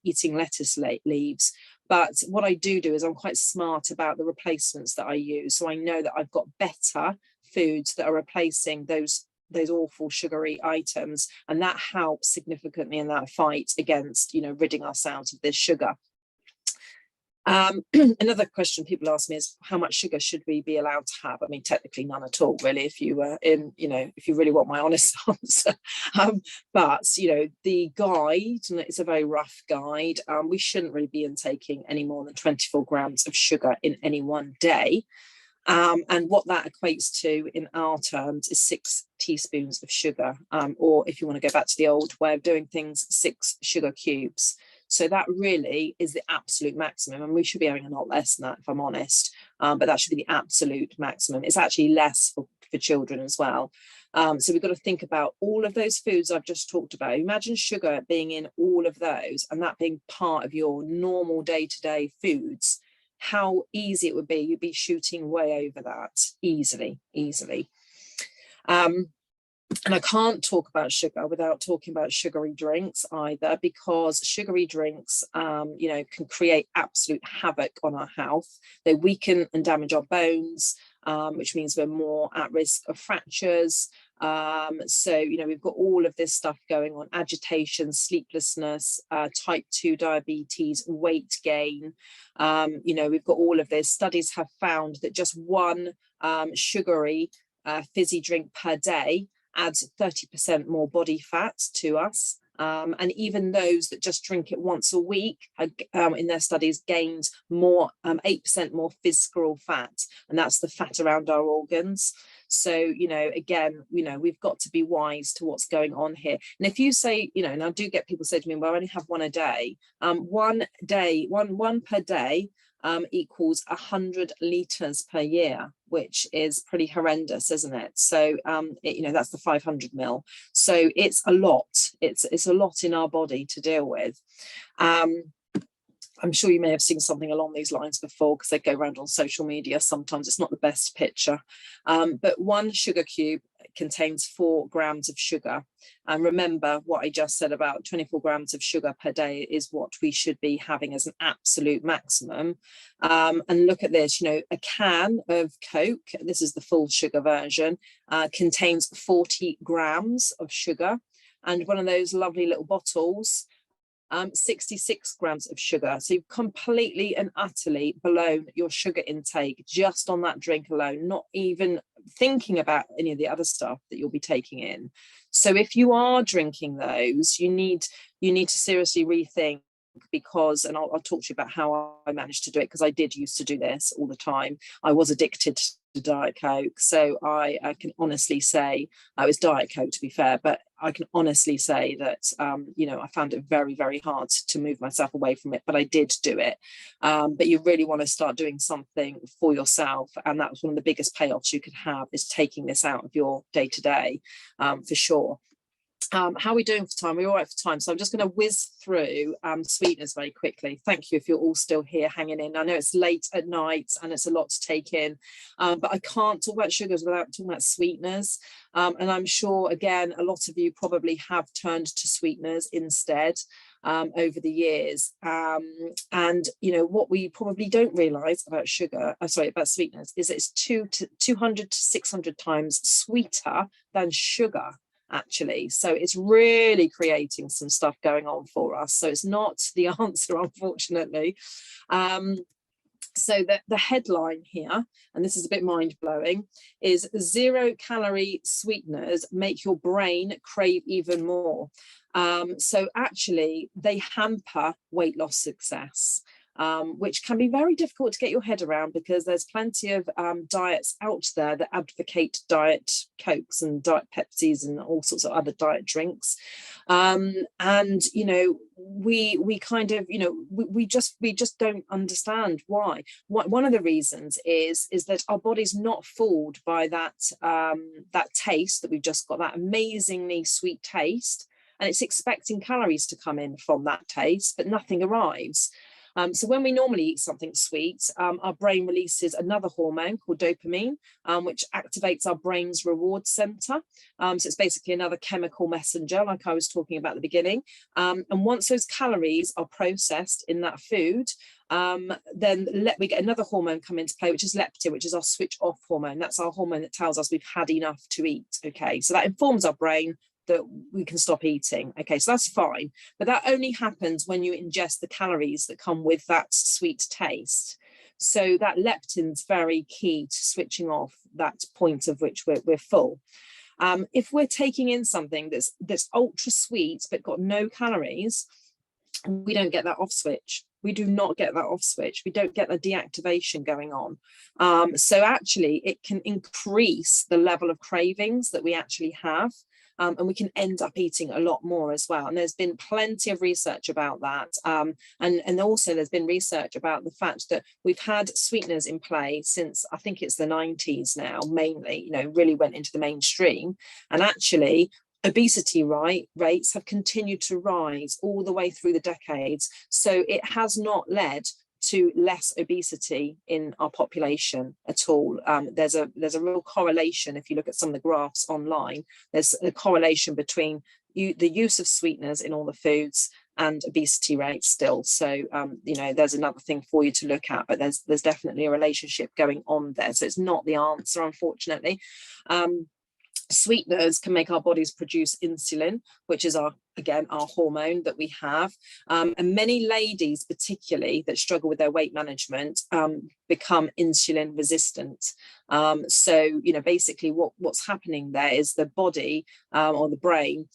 eating lettuce leaves, but what I do is I'm quite smart about the replacements that I use. So I know that I've got better foods that are replacing those awful sugary items, and that helps significantly in that fight against, you know, ridding ourselves of this sugar. Another question people ask me is how much sugar should we be allowed to have? I mean, technically none at all, really, if you were in, you know, if you really want my honest answer. But, you know, the guide, and it's a very rough guide, we shouldn't really be intaking any more than 24 grams of sugar in any one day. And what that equates to in our terms is 6 teaspoons of sugar, or if you want to go back to the old way of doing things, 6 sugar cubes. So that really is the absolute maximum, and we should be having a lot less than that, if I'm honest. But that should be the absolute maximum. It's actually less for children as well. So we've got to think about all of those foods I've just talked about. Imagine sugar being in all of those and that being part of your normal day-to-day foods. How easy it would be. You'd be shooting way over that easily. And I can't talk about sugar without talking about sugary drinks either, because sugary drinks, can create absolute havoc on our health. They weaken and damage our bones, which means we're more at risk of fractures. So we've got all of this stuff going on: agitation, sleeplessness, type 2 diabetes, weight gain. We've got all of this. Studies have found that just one sugary fizzy drink per day adds 30% more body fat to us. And even those that just drink it once a week, in their studies, gained 8% more visceral fat, and that's the fat around our organs. So, again, we've got to be wise to what's going on here. And if you say, and I do get people say to me, well, I only have one a day. One per day equals 100 litres per year, which is pretty horrendous, isn't it? So that's the 500 ml. So it's a lot. It's a lot in our body to deal with. I'm sure you may have seen something along these lines before, because they go around on social media. Sometimes it's not the best picture, but one sugar cube contains 4 grams of sugar. And remember what I just said about 24 grams of sugar per day is what we should be having as an absolute maximum. And look at this, a can of Coke, this is the full sugar version, contains 40 grams of sugar. And one of those lovely little bottles, 66 grams of sugar. So you've completely and utterly blown your sugar intake just on that drink alone, not even thinking about any of the other stuff that you'll be taking in. So if you are drinking those, you need to seriously rethink, because, and I'll talk to you about how I managed to do it, because I did used to do this all the time. I was addicted to Diet Coke. So I can honestly say, it was Diet Coke to be fair, but I can honestly say that, I found it very, very hard to move myself away from it, but I did do it. But you really want to start doing something for yourself. And that was one of the biggest payoffs you could have, is taking this out of your day-to-day, for sure. How are we doing for time? We're all right for time. So I'm just going to whiz through sweeteners very quickly. Thank you if you're all still here hanging in. I know it's late at night and it's a lot to take in, but I can't talk about sugars without talking about sweeteners. And I'm sure, again, a lot of you probably have turned to sweeteners instead over the years. And what we probably don't realise about about sweeteners, is that it's 200 to 600 times sweeter than sugar, actually. So it's really creating some stuff going on for us. So it's not the answer, unfortunately. So the headline here, and this is a bit mind-blowing, is 0-calorie sweeteners make your brain crave even more. So actually they hamper weight loss success, which can be very difficult to get your head around, because there's plenty of diets out there that advocate Diet Cokes and Diet Pepsis and all sorts of other diet drinks. And we kind of we just don't understand why. One of the reasons is that our body's not fooled by that taste that we've just got, that amazingly sweet taste, and it's expecting calories to come in from that taste, but nothing arrives. So when we normally eat something sweet, our brain releases another hormone called dopamine, which activates our brain's reward center. So it's basically another chemical messenger, like I was talking about at the beginning. And once those calories are processed in that food, then we get another hormone come into play, which is leptin, which is our switch off hormone. That's our hormone that tells us we've had enough to eat. Okay, so that informs our brain that we can stop eating. Okay, so that's fine, but that only happens when you ingest the calories that come with that sweet taste. So that leptin's very key to switching off that point of which we're full. If we're taking in something that's ultra sweet but got no calories, we don't get that off switch. We do not get that off switch. We don't get the deactivation going on. So actually it can increase the level of cravings that we actually have. and we can end up eating a lot more as well. And there's been plenty of research about that. And also there's been research about the fact that we've had sweeteners in play since, I think it's the 90s now, mainly, you know, really went into the mainstream. And actually, obesity rates have continued to rise all the way through the decades. So it has not led to less obesity in our population at all. There's a real correlation. If you look at some of the graphs online, there's a correlation between the use of sweeteners in all the foods and obesity rates still. So you know, there's another thing for you to look at, but there's definitely a relationship going on there. So it's not the answer, unfortunately. Sweeteners can make our bodies produce insulin, which is our hormone that we have. And many ladies, particularly that struggle with their weight management, become insulin resistant. So, you know, basically what's happening there is the body or the brain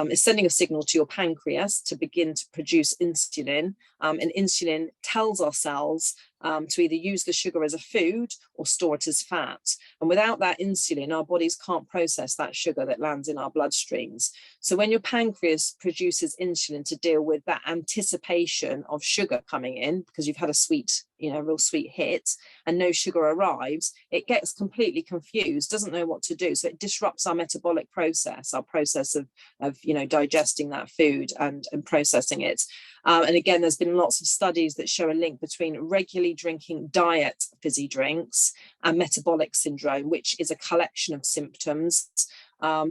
is sending a signal to your pancreas to begin to produce insulin. And insulin tells our cells to either use the sugar as a food or store it as fat. And without that insulin, our bodies can't process that sugar that lands in our bloodstreams. So when your pancreas produces insulin to deal with that anticipation of sugar coming in, because you've had a sweet, you know, real sweet hit, and no sugar arrives, it gets completely confused, doesn't know what to do. So it disrupts our metabolic process, our process of you know, digesting that food and processing it. And again, there's been lots of studies that show a link between regularly drinking diet fizzy drinks and metabolic syndrome, which is a collection of symptoms.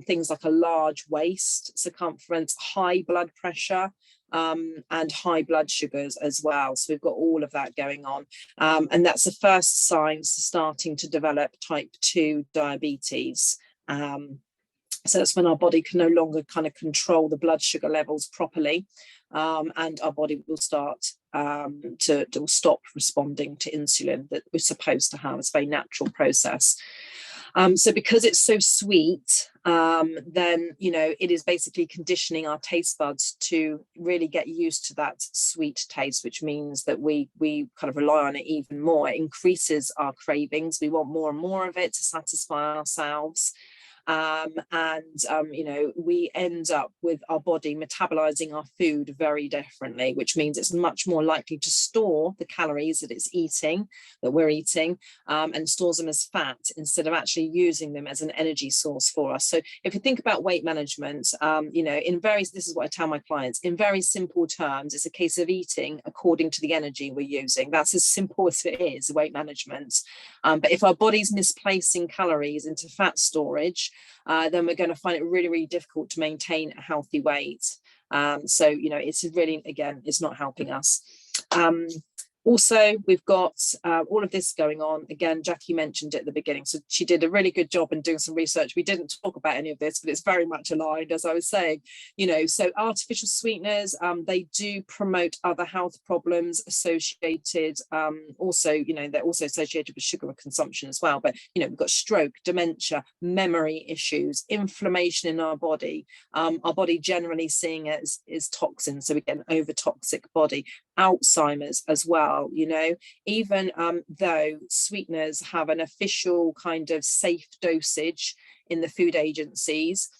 Things like a large waist circumference, high blood pressure, and high blood sugars as well. So we've got all of that going on. And that's the first signs starting to develop type 2 diabetes. So that's when our body can no longer kind of control the blood sugar levels properly. And our body will start to stop responding to insulin that we're supposed to have. It's a very natural process. So because it's so sweet, then, you know, it is basically conditioning our taste buds to really get used to that sweet taste, which means that we kind of rely on it even more. It increases our cravings. We want more and more of it to satisfy ourselves. You know, we end up with our body metabolizing our food very differently, which means it's much more likely to store the calories that we're eating, and stores them as fat instead of actually using them as an energy source for us. So if you think about weight management, you know, this is what I tell my clients, in very simple terms, it's a case of eating according to the energy we're using. That's as simple as it is, weight management. But if our body's misplacing calories into fat storage, then we're going to find it really, really difficult to maintain a healthy weight. So, you know, it's really, again, it's not helping us. Also, we've got all of this going on. Again, Jackie mentioned it at the beginning. So she did a really good job in doing some research. We didn't talk about any of this, but it's very much aligned, as I was saying. You know, so artificial sweeteners, they do promote other health problems associated. Also, you know, they're also associated with sugar consumption as well. But, you know, we've got stroke, dementia, memory issues, inflammation in our body generally seeing it as toxins. So we get an over-toxic body. Alzheimer's as well, you know, even though sweeteners have an official kind of safe dosage in the food agencies,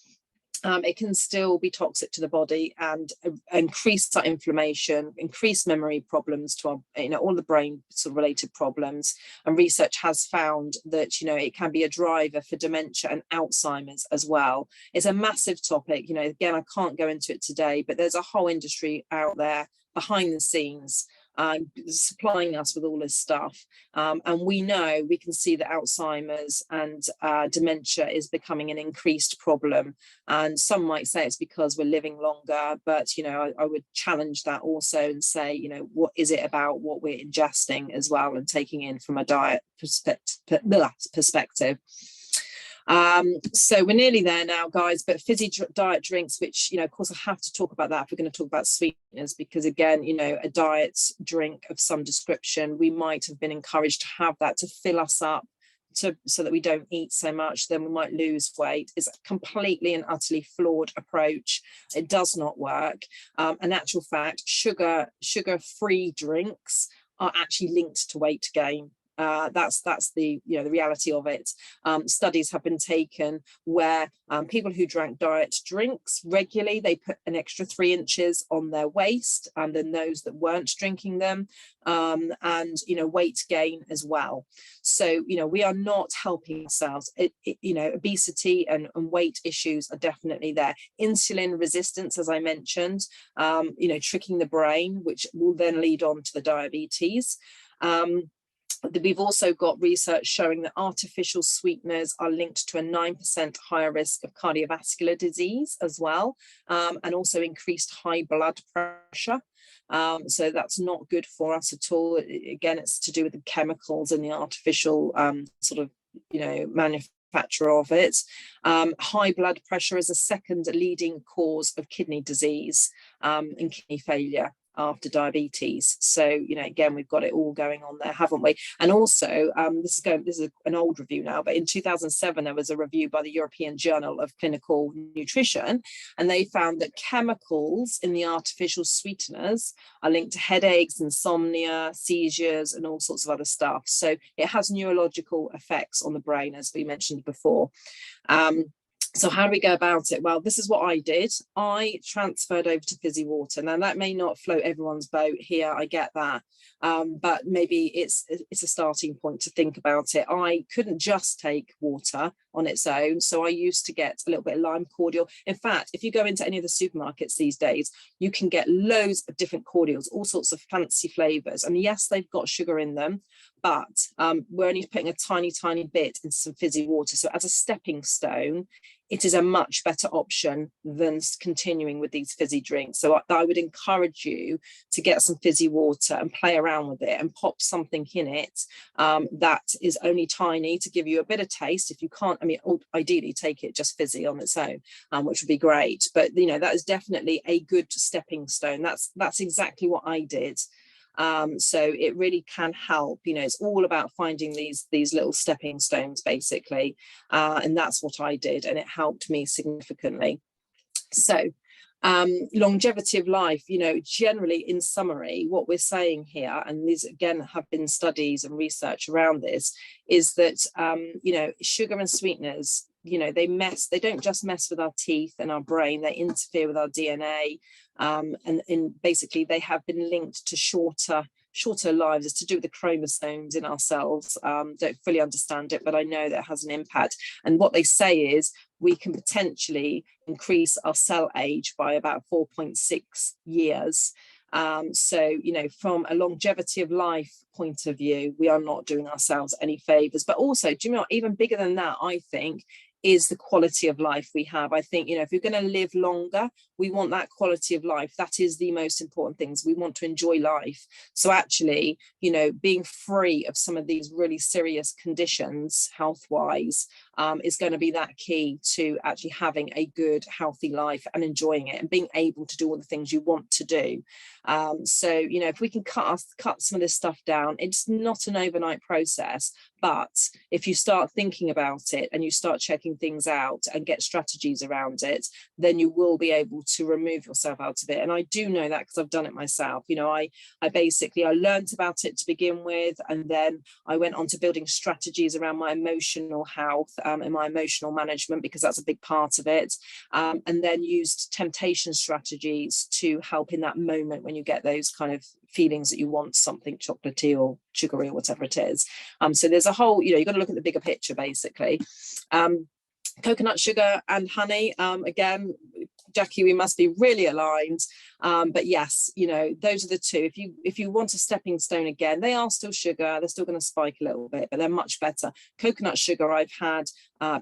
it can still be toxic to the body and increase our inflammation, increase memory problems to our, you know, all the brain sort of related problems. And research has found that, you know, it can be a driver for dementia and Alzheimer's as well. It's a massive topic, you know, again, I can't go into it today, but there's a whole industry out there behind the scenes supplying us with all this stuff, and we can see that Alzheimer's and dementia is becoming an increased problem, and some might say it's because we're living longer, but you know, I would challenge that also and say, you know, what is it about what we're ingesting as well and taking in from a diet perspective. So we're nearly there now, guys, but fizzy diet drinks, which, you know, of course I have to talk about that if we're going to talk about sweeteners, because again, you know, a diet drink of some description, we might have been encouraged to have that to fill us up so that we don't eat so much, then we might lose weight. Is a completely and utterly flawed approach. It does not work. In actual fact, sugar-free drinks are actually linked to weight gain. That's the the reality of it. Studies have been taken where people who drank diet drinks regularly, they put an extra 3 inches on their waist, and then those that weren't drinking them, and weight gain as well. So we are not helping ourselves. Obesity and weight issues are definitely there. Insulin resistance, as I mentioned, tricking the brain, which will then lead on to the diabetes. We've also got research showing that artificial sweeteners are linked to a 9% higher risk of cardiovascular disease as well, and also increased high blood pressure. So that's not good for us at all. Again, it's to do with the chemicals and the artificial manufacture of it. High blood pressure is a second leading cause of kidney disease and kidney failure after diabetes. So again, we've got it all going on there, haven't we? And also this is an old review now, but in 2007 there was a review by the European Journal of Clinical Nutrition, and they found that chemicals in the artificial sweeteners are linked to headaches, insomnia, seizures, and all sorts of other stuff. So it has neurological effects on the brain, as we mentioned before. So how do we go about it? Well, this is what I did. I transferred over to fizzy water. Now that may not float everyone's boat here, I get that, but maybe it's a starting point to think about it. I couldn't just take water on its own, so I used to get a little bit of lime cordial. In fact, if you go into any of the supermarkets these days, you can get loads of different cordials, all sorts of fancy flavors, and yes, they've got sugar in them, but we're only putting a tiny bit into some fizzy water. So as a stepping stone, it is a much better option than continuing with these fizzy drinks. So I would encourage you to get some fizzy water and play around with it and pop something in it that is only tiny to give you a bit of taste. If you can't, ideally take it just fizzy on its own, which would be great. But that is definitely a good stepping stone. That's exactly what I did. So it really can help. It's all about finding these little stepping stones, basically, and that's what I did, and it helped me significantly. So longevity of life, generally, in summary, what we're saying here, and these again have been studies and research around this, is that sugar and sweeteners, they don't just mess with our teeth and our brain, they interfere with our DNA, and basically they have been linked to shorter lives. It's to do with the chromosomes in our cells. Don't fully understand it, but I know that has an impact. And what they say is we can potentially increase our cell age by about 4.6 years. So from a longevity of life point of view, we are not doing ourselves any favors. But also, do you know what, even bigger than that, I think, is the quality of life we have. I think, if you're going to live longer, we want that quality of life. That is the most important things. We want to enjoy life. So actually, being free of some of these really serious conditions health-wise is going to be that key to actually having a good, healthy life and enjoying it and being able to do all the things you want to do. So, if we can cut some of this stuff down, it's not an overnight process, but if you start thinking about it and you start checking things out and get strategies around it, then you will be able to remove yourself out of it. And I do know that because I've done it myself. I learned about it to begin with, and then I went on to building strategies around my emotional health and my emotional management, because that's a big part of it, and then used temptation strategies to help in that moment when you get those kind of feelings that you want something chocolatey or sugary or whatever it is. So there's a whole, you've got to look at the bigger picture, basically. Coconut sugar and honey, again, Jackie, we must be really aligned. But yes, those are the two. If you want a stepping stone, again, they are still sugar. They're still going to spike a little bit, but they're much better. Coconut sugar, I've had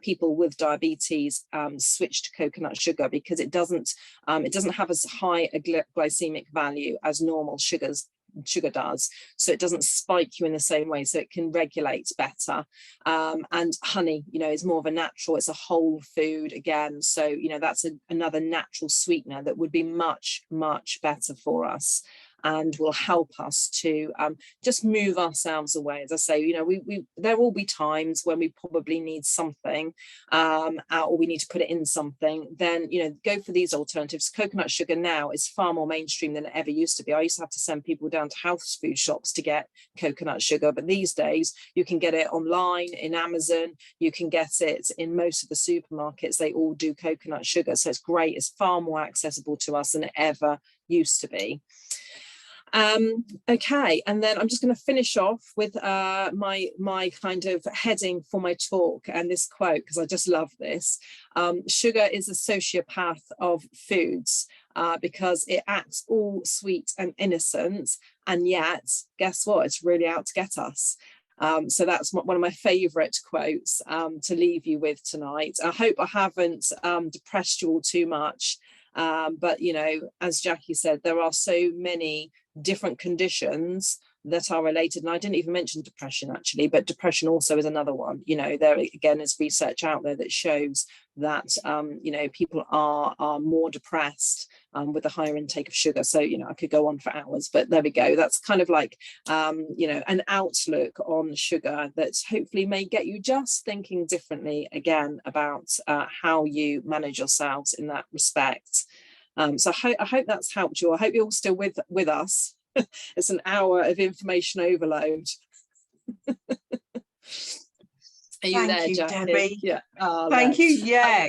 people with diabetes switch to coconut sugar because it doesn't have as high a glycemic value as normal sugar does, so it doesn't spike you in the same way, so it can regulate better. And honey, is more of a natural, it's a whole food again, so that's another natural sweetener that would be much better for us. and will help us to just move ourselves away. As I say, you know, there will be times when we probably need something, or we need to put it in something. Then, you know, go for these alternatives. Coconut sugar now is far more mainstream than it ever used to be. I used to have to send people down to health food shops to get coconut sugar, but these days you can get it online, in Amazon, you can get it in most of the supermarkets. They all do coconut sugar, so it's great. It's far more accessible to us than it ever used to be. Okay, and then I'm just going to finish off with my kind of heading for my talk, and this quote, because I just love this. Sugar is a sociopath of foods, because it acts all sweet and innocent, and yet guess what, it's really out to get us. So that's one of my favorite quotes to leave you with tonight. I hope I haven't depressed you all too much, but you know, as Jackie said, there are so many different conditions that are related, and I didn't even mention depression actually, but depression also is another one. You know, there again is research out there that shows that you know, people are more depressed with a higher intake of sugar. So, you know, I could go on for hours, but there we go. That's kind of like you know, an outlook on sugar that hopefully may get you just thinking differently again about how you manage yourselves in that respect. So I hope that's helped you. I hope you're all still with us. It's an hour of information overload. Are you Thank there, you, Jackie? Debbie. Yeah. Oh, Thank no. you.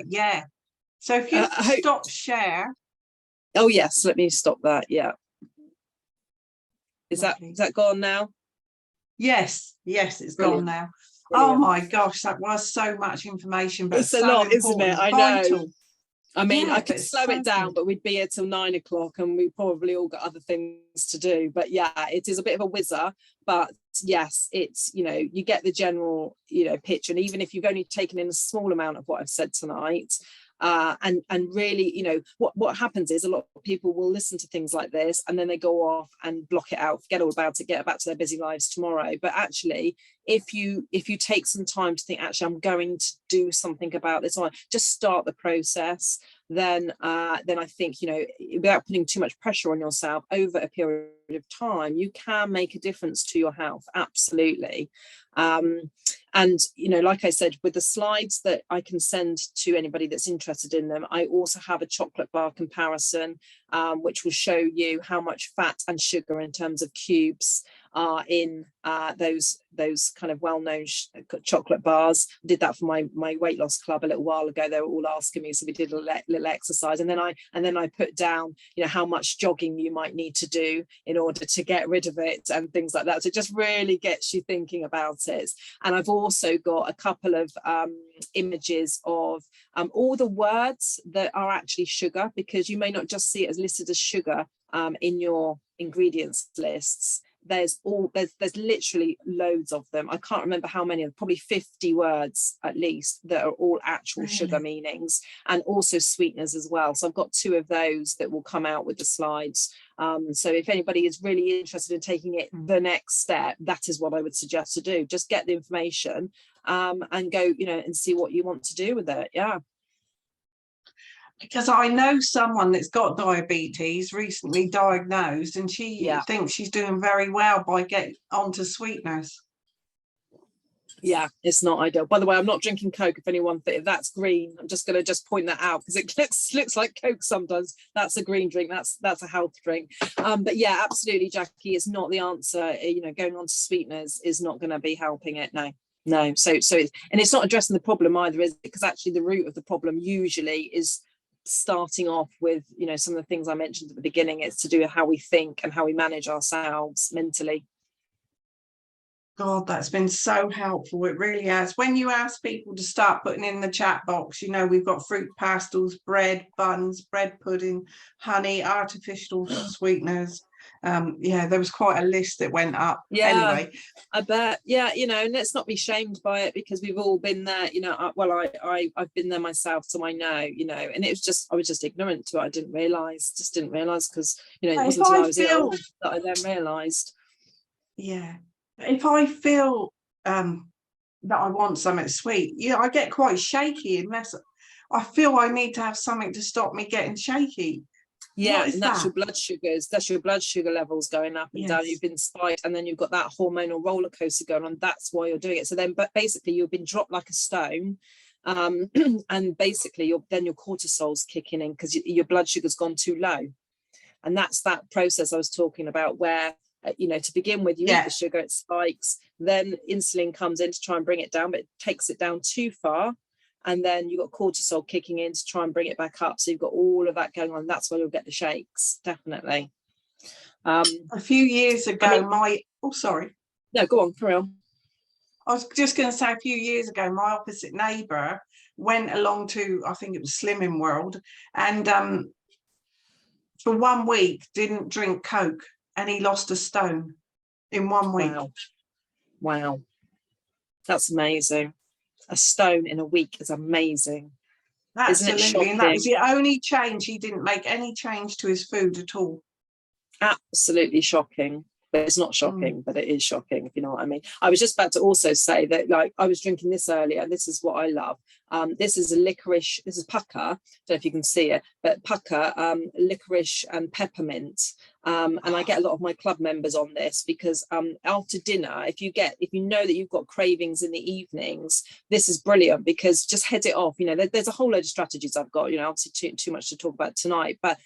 Yeah. So if you stop share. Oh yes, let me stop that. Yeah. Is Lovely. that gone now? Yes, it's Brilliant. gone now. Brilliant. Oh my gosh, that was so much information, but It's a so lot, isn't important, it? I vital. know. I mean, Yeah, I could slow it down, but we'd be here till 9 o'clock and we probably all got other things to do. But yeah, it is a bit of a whizzer, but yes, it's, you know, you get the general, you know, picture. And even if you've only taken in a small amount of what I've said tonight, and really, you know, what happens is a lot of people will listen to things like this and then they go off and block it out, forget all about it, get back to their busy lives tomorrow. But actually, if you take some time to think, actually, I'm going to do something about this, or just start the process, then I think, you know, without putting too much pressure on yourself over a period of time, you can make a difference to your health. Absolutely. And, you know, like I said, with the slides that I can send to anybody that's interested in them, I also have a chocolate bar comparison, which will show you how much fat and sugar in terms of cubes are in those kind of well-known chocolate bars. I did that for my weight loss club a little while ago. They were all asking me, so we did a little exercise, and then I put down, you know, how much jogging you might need to do in order to get rid of it and things like that. So it just really gets you thinking about it. And I've also got a couple of images of all the words that are actually sugar, because you may not just see it as listed as sugar in your ingredients lists. There's literally loads of them. I can't remember how many, probably 50 words at least, that are all actual sugar meanings, and also sweeteners as well. So I've got 2 of those that will come out with the slides. So if anybody is really interested in taking it the next step, that is what I would suggest to do. Just get the information and go, you know, and see what you want to do with it. Yeah. Because I know someone that's got diabetes, recently diagnosed, and she thinks she's doing very well by getting onto sweeteners. Yeah, it's not ideal. By the way, I'm not drinking Coke. If anyone thinks that's green, I'm just going to point that out, because it looks like Coke sometimes. That's a green drink. That's a health drink. But yeah, absolutely, Jackie, it's not the answer. You know, going on to sweeteners is not going to be helping it. No. So it's not addressing the problem either, is it? Because actually, the root of the problem usually is starting off with, you know, some of the things I mentioned at the beginning. It's to do with how we think and how we manage ourselves mentally. God, that's been so helpful. It really has. When you ask people to start putting in the chat box, you know, we've got fruit pastels, bread, buns, bread pudding, honey, artificial sweeteners. Yeah, there was quite a list that went up. Yeah, anyway, I bet. Yeah, you know, and let's not be shamed by it, because we've all been there. You know, I've been there myself, so I know. You know, and I was just ignorant to it. I didn't realise, because you know, it wasn't until I was ill that I then realised. Yeah, if I feel that I want something sweet, I get quite shaky unless I feel I need to have something to stop me getting shaky. Yeah, What is and that's that? your blood sugars. That's your blood sugar levels going up and down. Yes. You've been spiked, and then you've got that hormonal roller coaster going on. That's why you're doing it. So then, but basically, you've been dropped like a stone, and basically, your cortisol's kicking in because your blood sugar's gone too low, and that's that process I was talking about where. To begin with, you eat the sugar, it spikes, then insulin comes in to try and bring it down, but it takes it down too far. And then you've got cortisol kicking in to try and bring it back up. So you've got all of that going on. That's why you'll get the shakes, definitely. A few years ago, sorry. No, go on, carry on. I was just going to say, a few years ago, my opposite neighbour went along to, I think it was Slimming World, and for 1 week didn't drink Coke, and he lost a stone in 1 week. Wow. That's amazing. A stone in a week is amazing. Absolutely. Isn't it shocking? And that was the only change. He didn't make any change to his food at all. Absolutely shocking. But it's not shocking, but it is shocking, if you know what I mean. I was just about to also say that, like, I was drinking this earlier, and this is what I love. This is a licorice, this is pucker, I don't know if you can see it, but pucker, licorice and peppermint. And I get a lot of my club members on this because after dinner, if you know that you've got cravings in the evenings, this is brilliant because just head it off. There's a whole load of strategies I've got, obviously too much to talk about tonight, but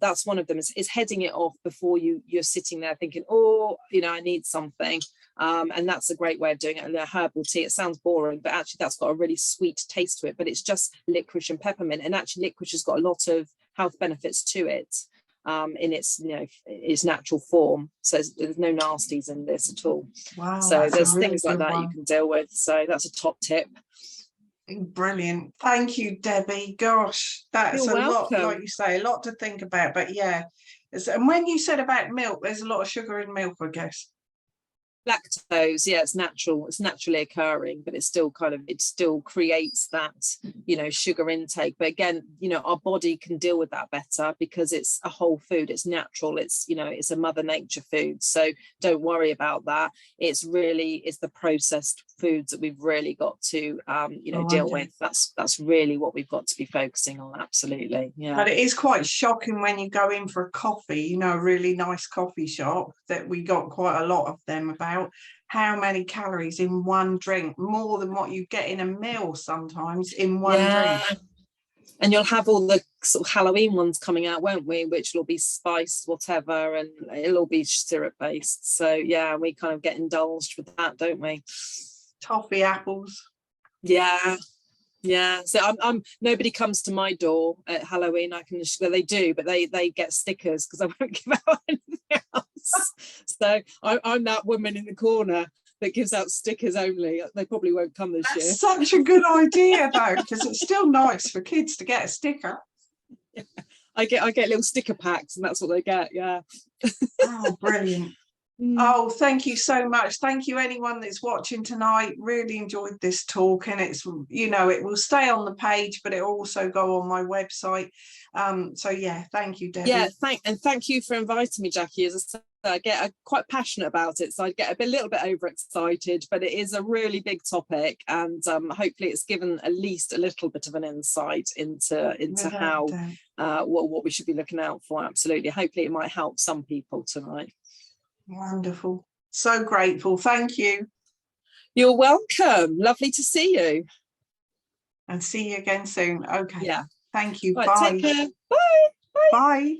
that's one of them is heading it off before you're sitting there thinking, I need something. And that's a great way of doing it. And a herbal tea, it sounds boring, but actually that's got a really sweet taste to it, but it's just licorice and peppermint. And actually licorice has got a lot of health benefits to it. In its natural form, so there's no nasties in this at all. Wow, so there's really things like that you can deal with, so that's a top tip. Brilliant. Thank you, Debbie. Gosh, that's You're lot, welcome. like you say, a lot to think about, but yeah. And when you said about milk, there's a lot of sugar in milk, I guess. Lactose, yeah, it's natural, it's naturally occurring, but it still creates that sugar intake. But again, our body can deal with that better because it's a whole food, it's natural, it's a mother nature food, so don't worry about that. It's the processed foods that we've really got to deal with. That's really what we've got to be focusing on. Absolutely. Yeah, but it is quite shocking when you go in for a coffee, a really nice coffee shop, that we got quite a lot of them, about how many calories in one drink, more than what you get in a meal sometimes in one drink. And you'll have all the sort of Halloween ones coming out, won't we, which will be spiced whatever, and it'll all be syrup based. So yeah, we kind of get indulged with that, don't we? Toffee apples. Yeah, so I'm nobody comes to my door at Halloween. They do, but they get stickers because I won't give out anything else. So I'm that woman in the corner that gives out stickers only. They probably won't come this year. That's such a good idea though, because it's still nice for kids to get a sticker. Yeah. I get little sticker packs, and that's what they get. Yeah. Oh, brilliant. Oh, thank you so much. Thank you, anyone that's watching tonight. Really enjoyed this talk, and it's it will stay on the page, but it'll also go on my website. So yeah, thank you, Debbie. Yeah, thank you for inviting me, Jackie. As I said, I get quite passionate about it, so I get a little bit overexcited, but it is a really big topic, and hopefully it's given at least a little bit of an insight into how what we should be looking out for. Absolutely. Hopefully it might help some people tonight. Wonderful. So grateful. Thank you. You're welcome. Lovely to see you. And see you again soon. Okay. Yeah. Thank you. Right, bye. take care. Bye. Bye.